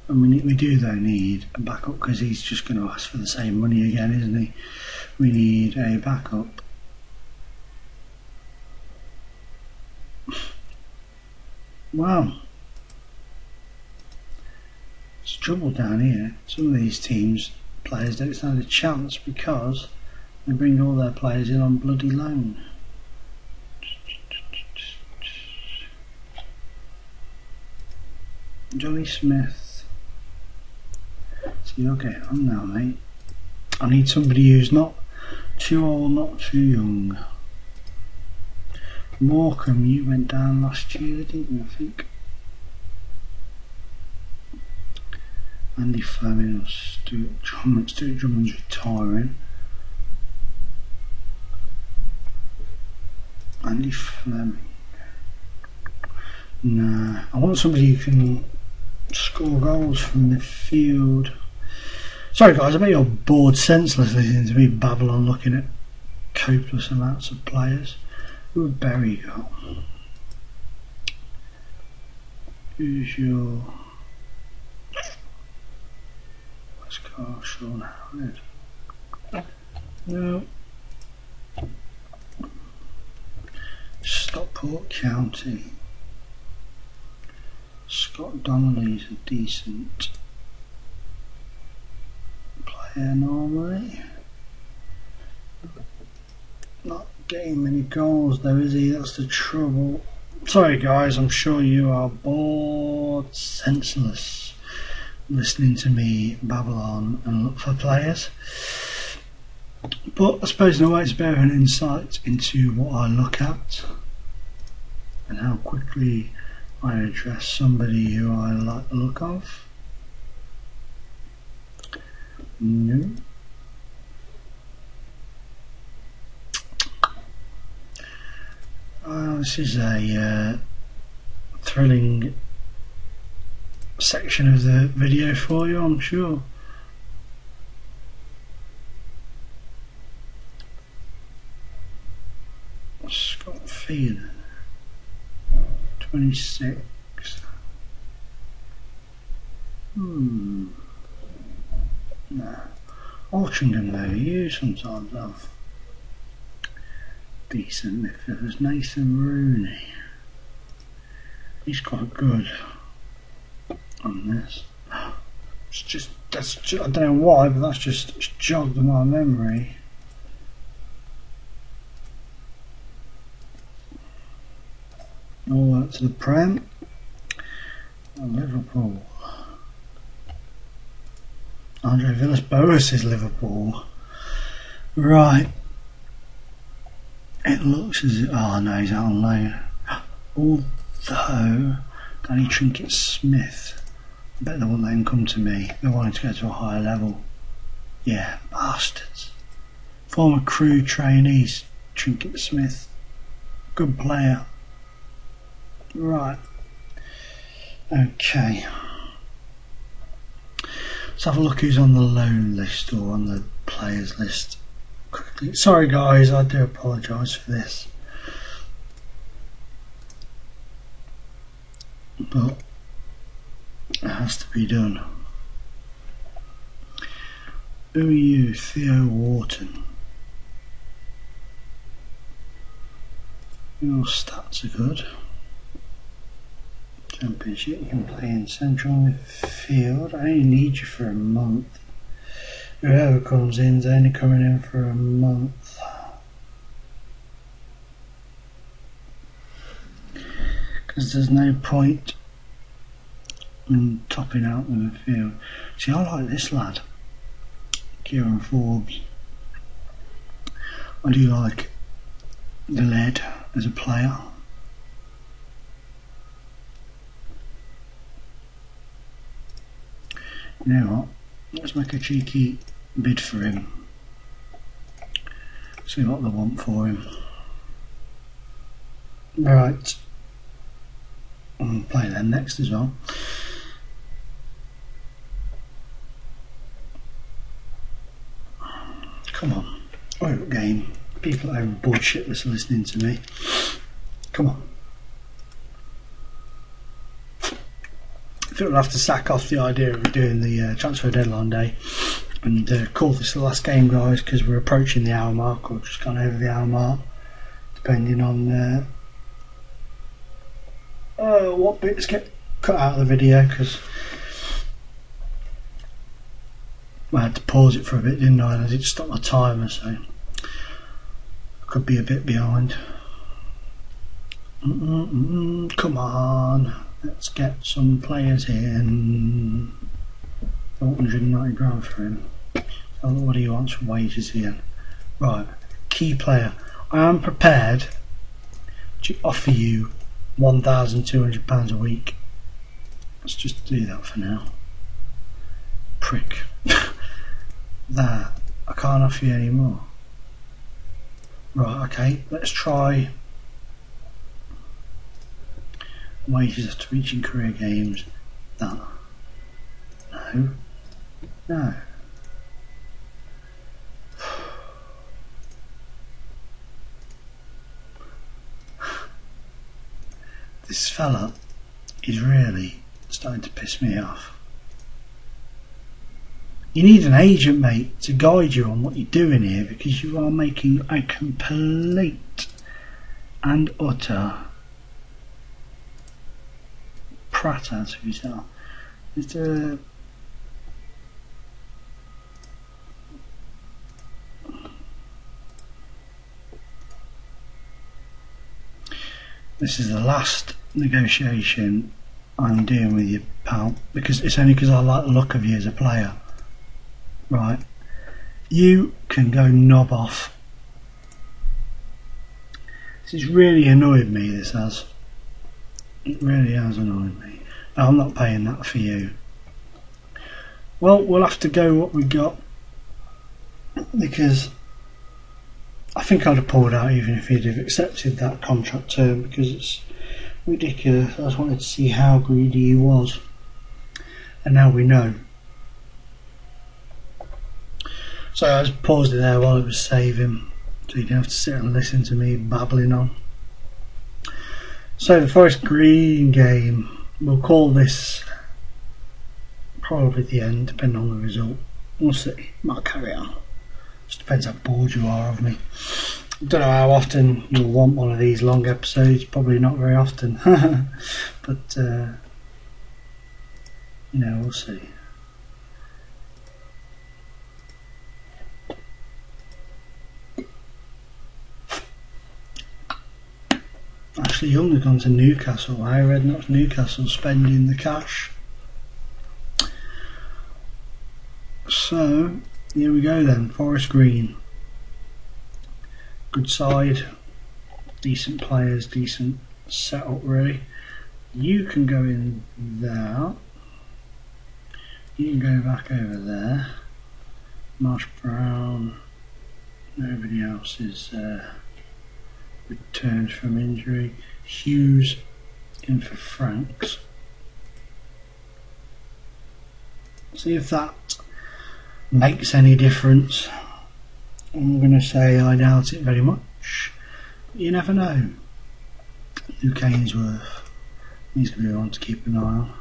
And we do though need a backup, because he's just going to ask for the same money again, isn't he? We need a backup. Wow. It's trouble down here. Some of these teams, players don't stand a chance because they bring all their players in on bloody loan. Johnny Smith. See, okay, I'm now, mate. I need somebody who's not too old, not too young. Morecambe, you went down last year, didn't you, I think? Andy Fleming or Stuart Drummond. Stuart Drummond's retiring. Andy Fleming. Nah, I want somebody who can score goals from the field. Sorry guys, I bet you're bored senseless listening to me babble on looking at copious amounts of players. Who would Berry got? Who's your... Let's go Sean Howard. No. Stockport County. Scott Donnelly's a decent player normally. Not getting many goals though, is he? That's the trouble. Sorry guys, I'm sure you are bored senseless listening to me babble on and look for players. But I suppose in a way it's a bit of an insight into what I look at and how quickly I address somebody who I like the look of. No. This is a thrilling section of the video for you, I'm sure. Scott Phelan, 26. Nah. Altrincham though, you sometimes have decent midfielders. Nathan Rooney, he's quite good on this. It's just, I don't know why, but that's just jogged my memory. All that to the Prem. Liverpool. Andre Villas-Boas is Liverpool. Right. It looks as if... Oh no, he's out on loan. Although, Danny Trinket-Smith, I bet they won't let him come to me. They wanted to go to a higher level. Yeah, bastards. Former Crew trainees, Trinket-Smith. Good player. Right. Okay. Let's have a look who's on the loan list or on the players list quickly. Sorry guys, I do apologise for this, but it has to be done. Who are you? Theo Wharton. Your stats are good. Championship, you can play in central midfield. I only need you for a month. Whoever comes in is only coming in for a month. Because there's no point in topping out the midfield. See, I like this lad, Kieran Forbes. I do like the lead as a player. You know what? Let's make a cheeky bid for him. See what they want for him. Right. I'll play them next as well. Come on. Hurry up, game. People are bored shitless listening to me. Come on. I think we'll have to sack off the idea of doing the transfer deadline day and call this the last game, guys, because we're approaching the hour mark, or just gone over the hour mark, depending on what bits get cut out of the video, because I had to pause it for a bit, didn't I? And I did stop my timer, so I could be a bit behind. Come on. Let's get some players here and 190 grand for him. So what do you want for wages here? Right, key player. I am prepared to offer you £1,200 a week. Let's just do that for now. Prick. There. I can't offer you any more. Right, okay, let's try wages after reaching career games. That. No. No. This fella is really starting to piss me off. You need an agent, mate, to guide you on what you're doing here, because you are making a complete and utter prat out of yourself. This is the last negotiation I'm doing with you, pal, because it's only because I like the look of you as a player. Right, you can go knob off. This has really annoyed me, this has. It really has annoyed me. I'm not paying that for you. Well, we'll have to go what we got, because I think I'd have pulled out even if he'd have accepted that contract term, because it's ridiculous. I just wanted to see how greedy he was, and now we know. So I just paused it there while it was saving, so you don't have to sit and listen to me babbling on. So the Forest Green game, we'll call this probably the end, depending on the result. We'll see, might carry on. Just depends how bored you are of me. I don't know how often you'll want one of these long episodes, probably not very often. But you know, we'll see. Actually, Young has gone to Newcastle. I read not Newcastle spending the cash. So here we go then. Forest Green. Good side, decent players, decent setup really. You can go in there. You can go back over there. Marsh Brown. Nobody else is returned from injury. Hughes in for Franks. See if that makes any difference. I'm going to say I doubt it very much, but you never know. Luke Ainsworth, he's going to be one to keep an eye on.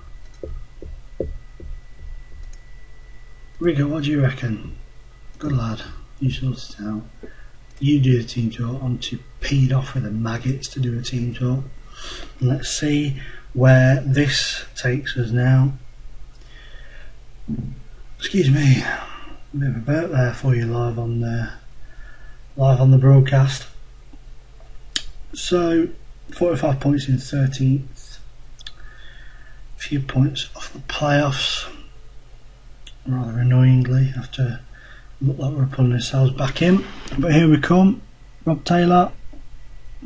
Rigger, what do you reckon? Good lad, you sort it out. You do the team talk. I'm too peed off with the maggots to do a team talk. Let's see where this takes us now. Excuse me, a bit of a burp there for you live on the broadcast. So 45 points in 13th, a few points off the playoffs, rather annoyingly. Have to look like we're pulling ourselves back in, but here we come. Rob Taylor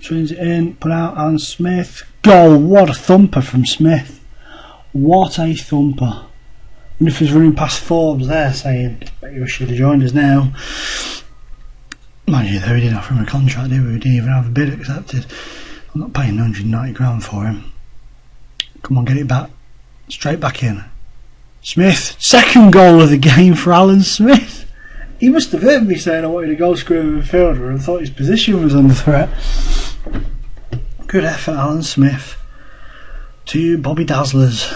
swings it in, put out Alan Smith. Goal! What a thumper from Smith! What a thumper! And if he's running past Forbes there saying, bet you should have joined us now. Mind you though, we didn't offer him a contract, did we? We didn't even have a bid accepted. I'm not paying 190 grand for him. Come on, get it back. Straight back in. Smith, second goal of the game for Alan Smith. He must have heard me saying I wanted a goal scoring midfielder and thought his position was under threat. Good effort, Alan Smith. 2 Bobby Dazzlers.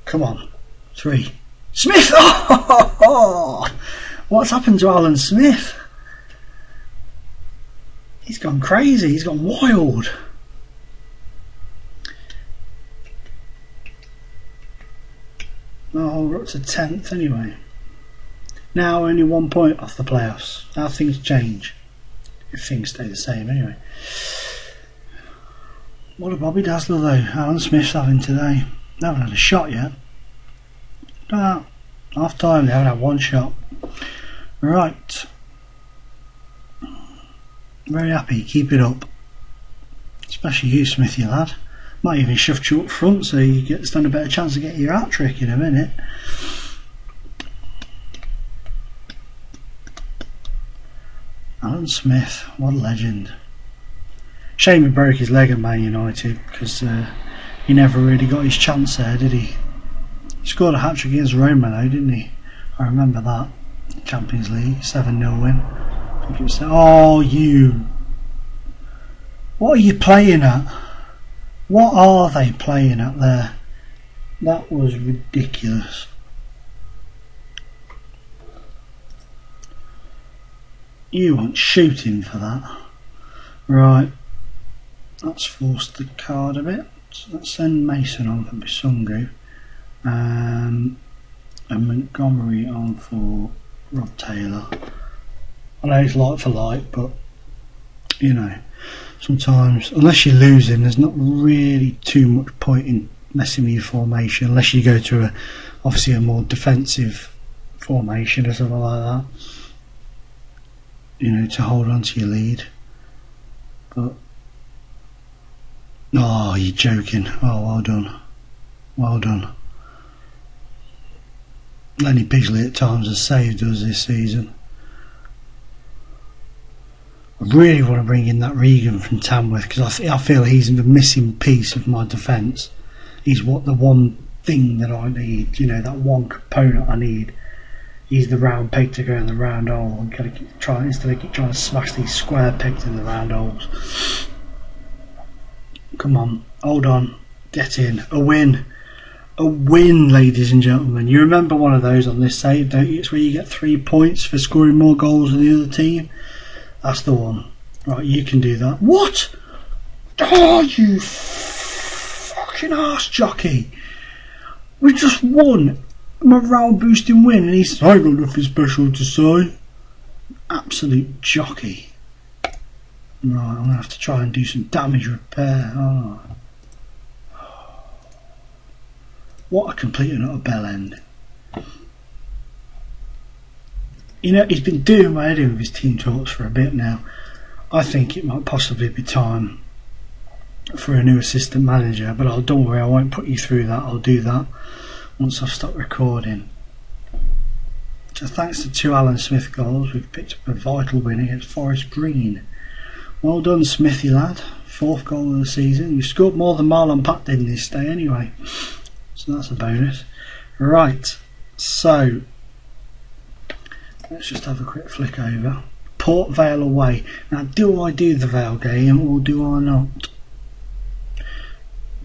Come on. 3. Smith! Oh! What's happened to Alan Smith? He's gone crazy. He's gone wild. Oh, we're up to 10th anyway. Now only 1 point off the playoffs. How things change. If things stay the same anyway. What a Bobby Dazzler though, Alan Smith's having today. They haven't had a shot yet. Half time, they haven't had one shot. Right. Very happy, keep it up. Especially you, Smithy lad. Might even shove you up front so you stand a better chance of getting your hat trick in a minute. Alan Smith, what a legend. Shame he broke his leg at Man United because he never really got his chance there, did he? He scored a hat-trick against Roma though, didn't he? I remember that. Champions League, 7-0 win. I think it was. Oh, you! What are you playing at? What are they playing at there? That was ridiculous. You weren't shooting for that. Right. That's forced the card a bit. So let's send Mason on for Bisungu. And Montgomery on for Rob Taylor. I know it's like for like, but you know, sometimes unless you're losing, there's not really too much point in messing with your formation unless you go to obviously a more defensive formation or something like that. You know, to hold on to your lead. But oh, you're joking. Oh, well done. Well done. Lenny Bigley at times has saved us this season. I really want to bring in that Regan from Tamworth because I feel he's the missing piece of my defence. He's the one thing that I need, you know, that one component I need. He's the round peg to go in the round hole. I'm going to keep trying, instead of keep trying to smash these square pegs in the round holes. Come on, hold on, get in. A win. A win, ladies and gentlemen. You remember one of those on this save, don't you? It's where you get 3 points for scoring more goals than the other team. That's the one. Right, you can do that. What? Oh, you fucking arse jockey. We just won a morale boosting win and he says, I got nothing special to say. Absolute jockey. Right, I'm going to have to try and do some damage repair. Oh. What a complete and utter bell end. You know, he's been doing my head in with his team talks for a bit now. I think it might possibly be time for a new assistant manager, but don't worry, I won't put you through that. I'll do that once I've stopped recording. So thanks to 2 Alan Smith goals, we've picked up a vital win against Forest Green. Well done, Smithy lad. 4th goal of the season. You scored more than Marlon Pat did in this day anyway. So that's a bonus. Right, so let's just have a quick flick over. Port Vale away. Now, do I do the Vale game or do I not?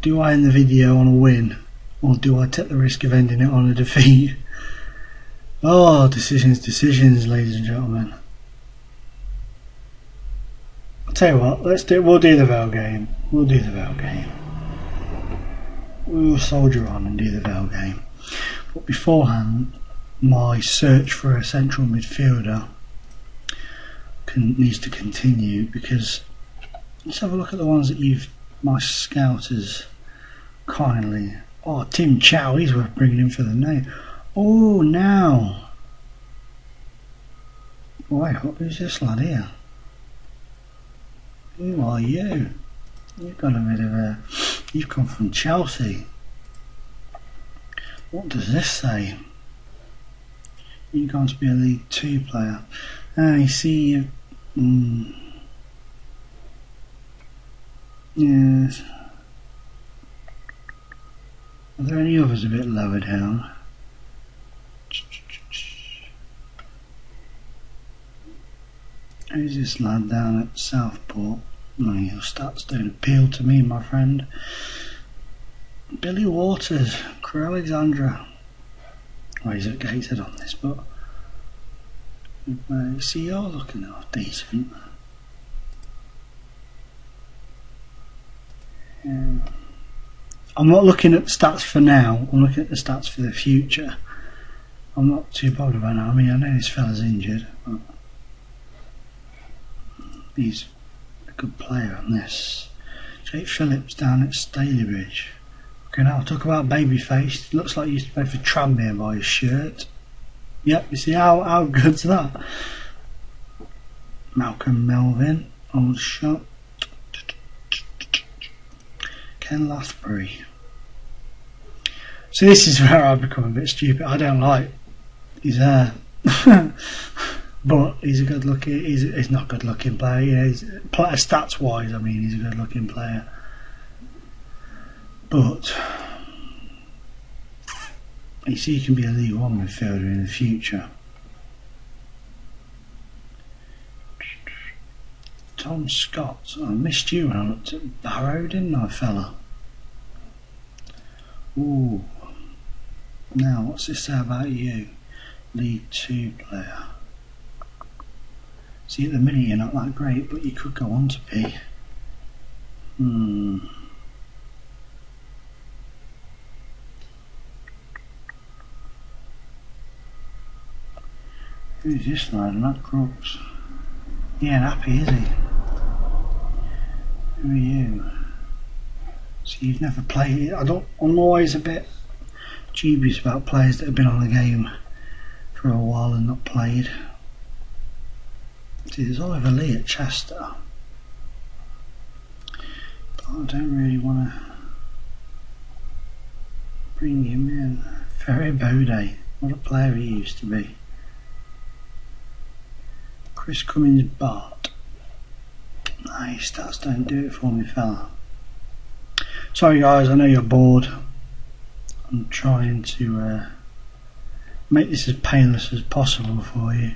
Do I end the video on a win or do I take the risk of ending it on a defeat? Oh, decisions, ladies and gentlemen. I'll tell you what, we'll do the Vale game. We'll do the Vale game. We'll soldier on and do the Vale game. But beforehand, my search for a central midfielder needs to continue because let's have a look at the ones that my scouters kindly. Oh, Tim Chow, he's worth bringing in for the name. Oh, now. Wait, who's this lad here? Who are you? You've got a bit of a. You've come from Chelsea. What does this say? You're going to be a League 2 player. I see you. Yes. Are there any others a bit lower down? Who's this lad down at Southport? No, your stats don't appeal to me, my friend. Billy Waters, Crew Alexandra. Oh, he's at Gateshead on this, but see, you're looking half decent. Yeah. I'm not looking at the stats for now, I'm looking at the stats for the future. I'm not too bothered about that. I mean, I know this fella's injured, but he's a good player on this. Jake Phillips down at Stalybridge. Okay, now I'll talk about Babyface. Looks like he used to play for Tranmere by his shirt. Yep, you see how good's that? Malcolm Melvin, old shot. Ken Lathbury. So this is where I've become a bit stupid. I don't like his hair. But he's a good looking, he's not a good looking player, you know, stats wise I mean he's a good looking player. But you see he can be a League One midfielder in the future. Tom Scott, I missed you when I looked at Barrow, didn't I, fella? Ooh. Now what's this say about you? League 2 player. See, at the minute you're not that great, but you could go on to be. Who's this lad? Matt Crooks. He ain't happy, is he? Who are you? See, you've never played. I'm always a bit dubious about players that have been on the game for a while and not played. See, there's Oliver Lee at Chester, but I don't really want to bring him in. Ferry Bode, what a player he used to be. Chris Cummins Bart. Nice, stats don't do it for me, fella. Sorry guys, I know you're bored. I'm trying to make this as painless as possible for you.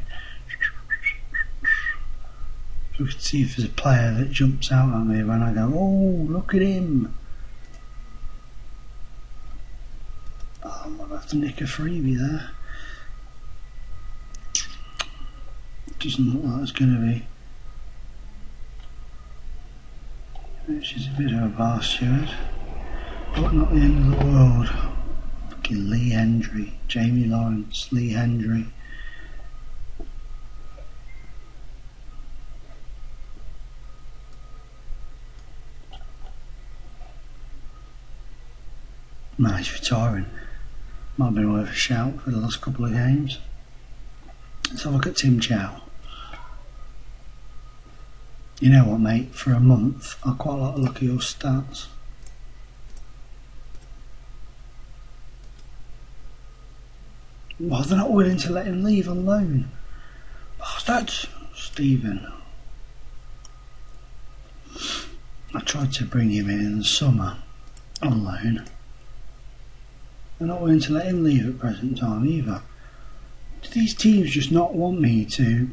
We can see if there's a player that jumps out at me when I go, oh, look at him. Oh, I might have to nick a freebie there. Doesn't look like it's going to be. Which is a bit of a bar steward, but not the end of the world. Fucking Lee Hendry, Jamie Lawrence, Lee Hendry. No, he's retiring. Might have been worth a shout for the last couple of games. Let's have a look at Tim Chow. You know what, mate, for a month I quite like to look at your stats. Well, they're not willing to let him leave on loan. Bastards. Stephen. I tried to bring him in the summer on loan. They're not willing to let him leave at present time either. Do these teams just not want me to?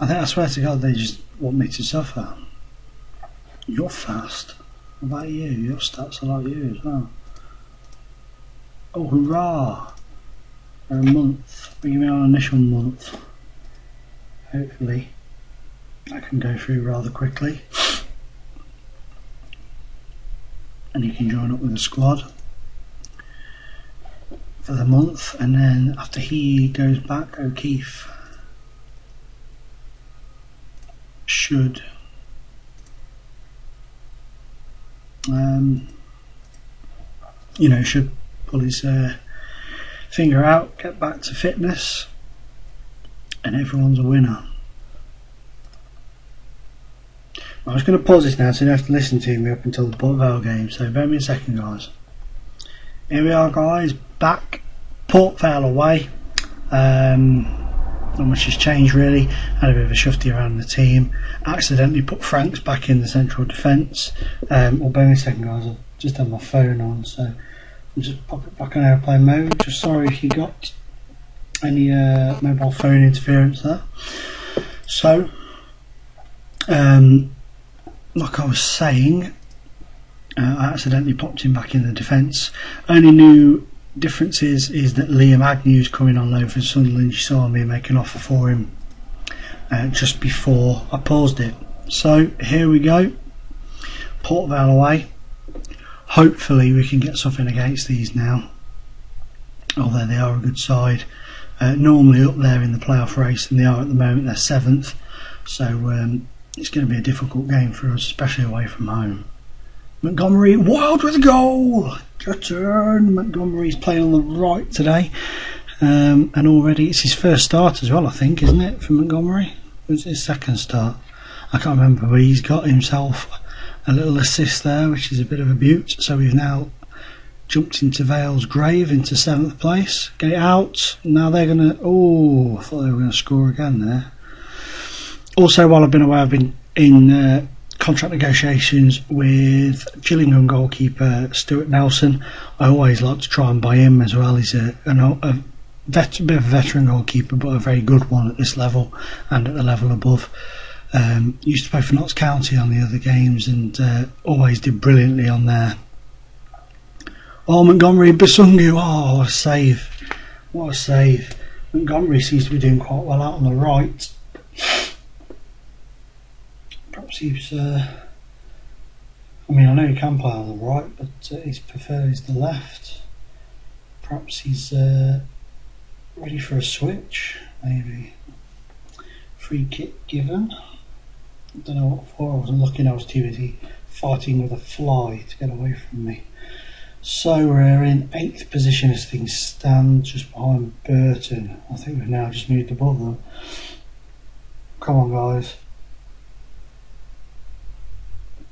I swear to God, they just want me to suffer. You're fast. What about you? Your stats are like you as well. Oh, hurrah! For a month. Bring me on an initial month. Hopefully, I can go through rather quickly. And you can join up with the squad for the month, and then after he goes back, O'Keefe should should pull his finger out, get back to fitness, and everyone's a winner. I was going to pause this now so you don't have to listen to me up until the Port Vale game, so bear me a second guys. Here we are guys, back, Port Vale away. Not much has changed really. Had a bit of a shufty around the team. Accidentally put Franks back in the central defence. Well, bear me a second guys, I've just had my phone on, so I'll just pop it back on airplane mode. Just sorry if you got any mobile phone interference there. So, like I was saying, I accidentally popped him back in the defence. Only new difference is that Liam Agnew's coming on loan from Sunderland. You saw me make an offer for him just before I paused it. So here we go, Port Vale away. Hopefully we can get something against these now, although they are a good side, normally up there in the playoff race, and they are at the moment. They're 7th, so It's going to be a difficult game for us, especially away from home. Montgomery, wild with a goal! Good turn. Montgomery's playing on the right today. And already it's his first start as well, I think, isn't it, for Montgomery? It was his second start. I can't remember, but he's got himself a little assist there, which is a bit of a beaut. So we've now jumped into Vale's grave into 7th place. Get it out. Now they're going to... Oh, I thought they were going to score again there. Also, while I've been away, I've been in contract negotiations with Gillingham goalkeeper Stuart Nelson. I always like to try and buy him as well. He's a bit of a veteran goalkeeper, but a very good one at this level and at the level above. Used to play for Notts County on the other games and always did brilliantly on there. Oh, Montgomery and Basungu. Oh, what a save. What a save. Montgomery seems to be doing quite well out on the right. Perhaps he's... I mean, I know he can play on the right, but his preferred is the left. Perhaps he's ready for a switch, maybe. Free kick given. I don't know what for. I wasn't looking. I was too busy fighting with a fly to get away from me. So we're in 8th position as things stand, just behind Burton. I think we've now just moved above them. Come on, guys.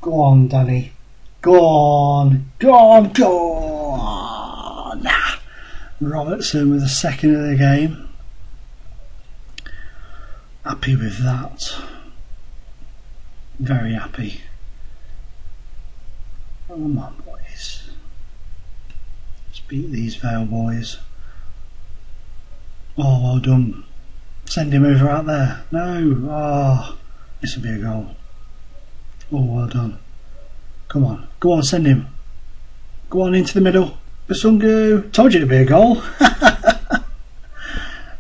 Go on, Danny. Go on. Go on. Go on. Robertson with the second of the game. Happy with that. Very happy. Come on, boys. Let's beat these Vale boys. Oh, well done. Send him over out there. No. Oh, this will be a goal. Oh, well done. Come on. Go on, send him. Go on into the middle. Basungu. Told you it'd be a goal. But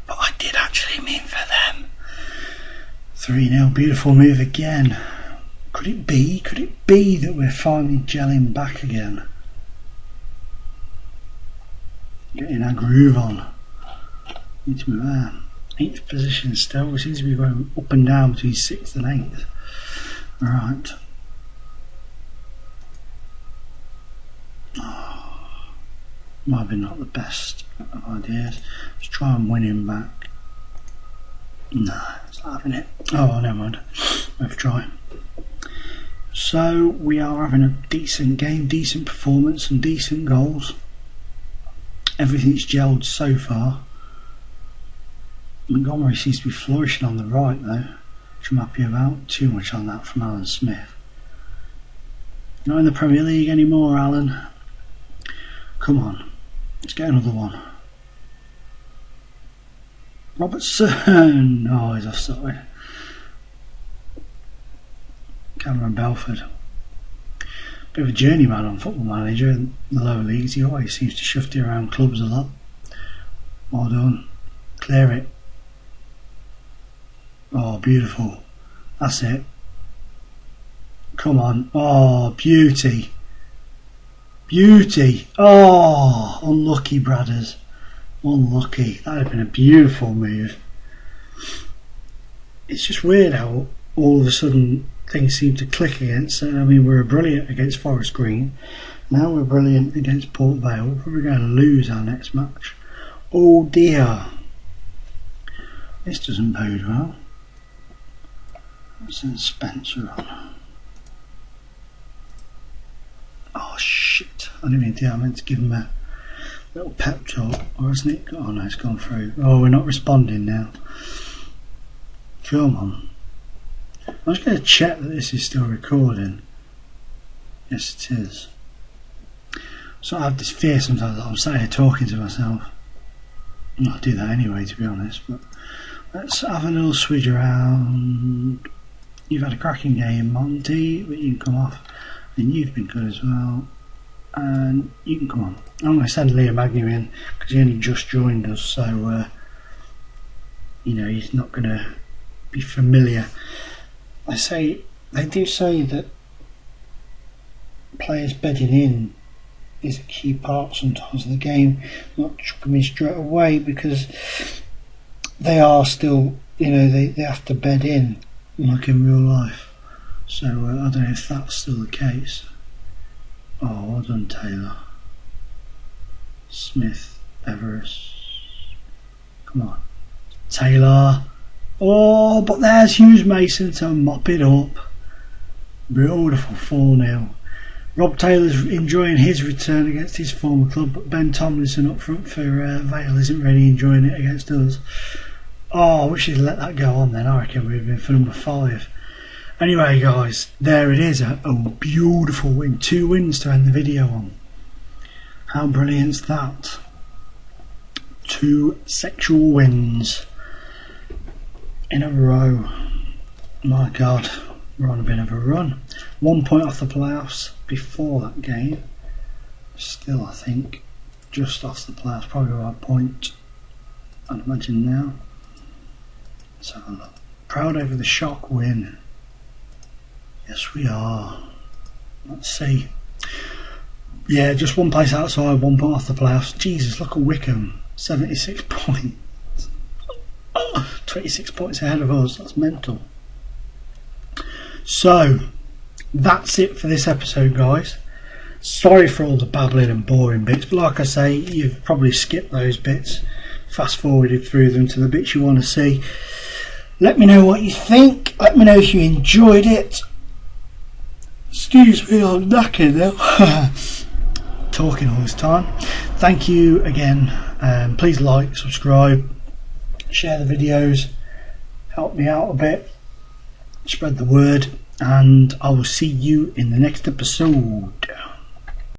I did actually mean for them. 3-0. Beautiful move again. Could it be that we're finally gelling back again? Getting our groove on. Need to move there. 8th position still. We seem to be going up and down between 6th and 8th. Right. Oh, might be not the best of ideas. Let's try and win him back. No, it's not having it. Oh, never mind. We'll have a try. So we are having a decent game, decent performance and decent goals. Everything's gelled so far. Montgomery seems to be flourishing on the right though, which I'm happy about. Too much on that from Alan Smith. Not in the Premier League anymore, Alan. Come on, let's get another one. Robertson. Oh, he's offside. Cameron Belford. Bit of a journeyman on Football Manager in the lower leagues. He always seems to shift it around clubs a lot. Well done. Clear it. Oh, beautiful. That's it. Come on. Oh, beauty. Beauty. Oh, unlucky, Bradders. Unlucky. That would have been a beautiful move. It's just weird how all of a sudden things seem to click against it. I mean, we were brilliant against Forest Green. Now we're brilliant against Port Vale. We're probably going to lose our next match. Oh dear. This doesn't bode well. Send Spencer on. Oh shit. I didn't mean to. I meant to give him a little pep talk. Or hasn't it? Oh no, it's gone through. Oh, we're not responding now. Come on. I'm just going to check that this is still recording. Yes, it is. So I have this fear sometimes that I'm sat here talking to myself. I do that anyway, to be honest. But let's have a little switch around. You've had a cracking game, Monty, but you can come off. And you've been good as well. And you can come on. I'm going to send Liam Agnew in because he only just joined us, so you know, he's not going to be familiar. They do say that players bedding in is a key part sometimes of the game, not chucking me straight away, because they are still, you know, they have to bed in like in real life. So I don't know if that's still the case. Oh, well done, Taylor. Smith, Everest. Come on, Taylor. Oh, but there's Hughes Mason to mop it up. Beautiful 4-0. Rob Taylor's enjoying his return against his former club, but Ben Tomlinson up front for Vale isn't really enjoying it against us. Oh, I wish he'd let that go on then. I reckon we'd have been for number 5. Anyway, guys, there it is. A beautiful win. 2 wins to end the video on. How brilliant's that? 2 sexual wins in a row. My God, we're on a bit of a run. 1 point off the playoffs before that game. Still, I think, just off the playoffs. Probably about a point, I'd imagine now. Let's have a look. Proud over the shock win. Yes, we are. Let's see. Yeah, just 1 place outside, 1 point off the playoffs. Jesus, look at Wickham. 76 points. 26 points ahead of us. That's mental. So, that's it for this episode, guys. Sorry for all the babbling and boring bits, but like I say, you've probably skipped those bits. Fast forwarded through them to the bits you want to see. Let me know what you think. Let me know if you enjoyed it. Excuse me, I'm knackered now. Talking all this time. Thank you again. Please like, subscribe, share the videos, help me out a bit, spread the word, and I will see you in the next episode.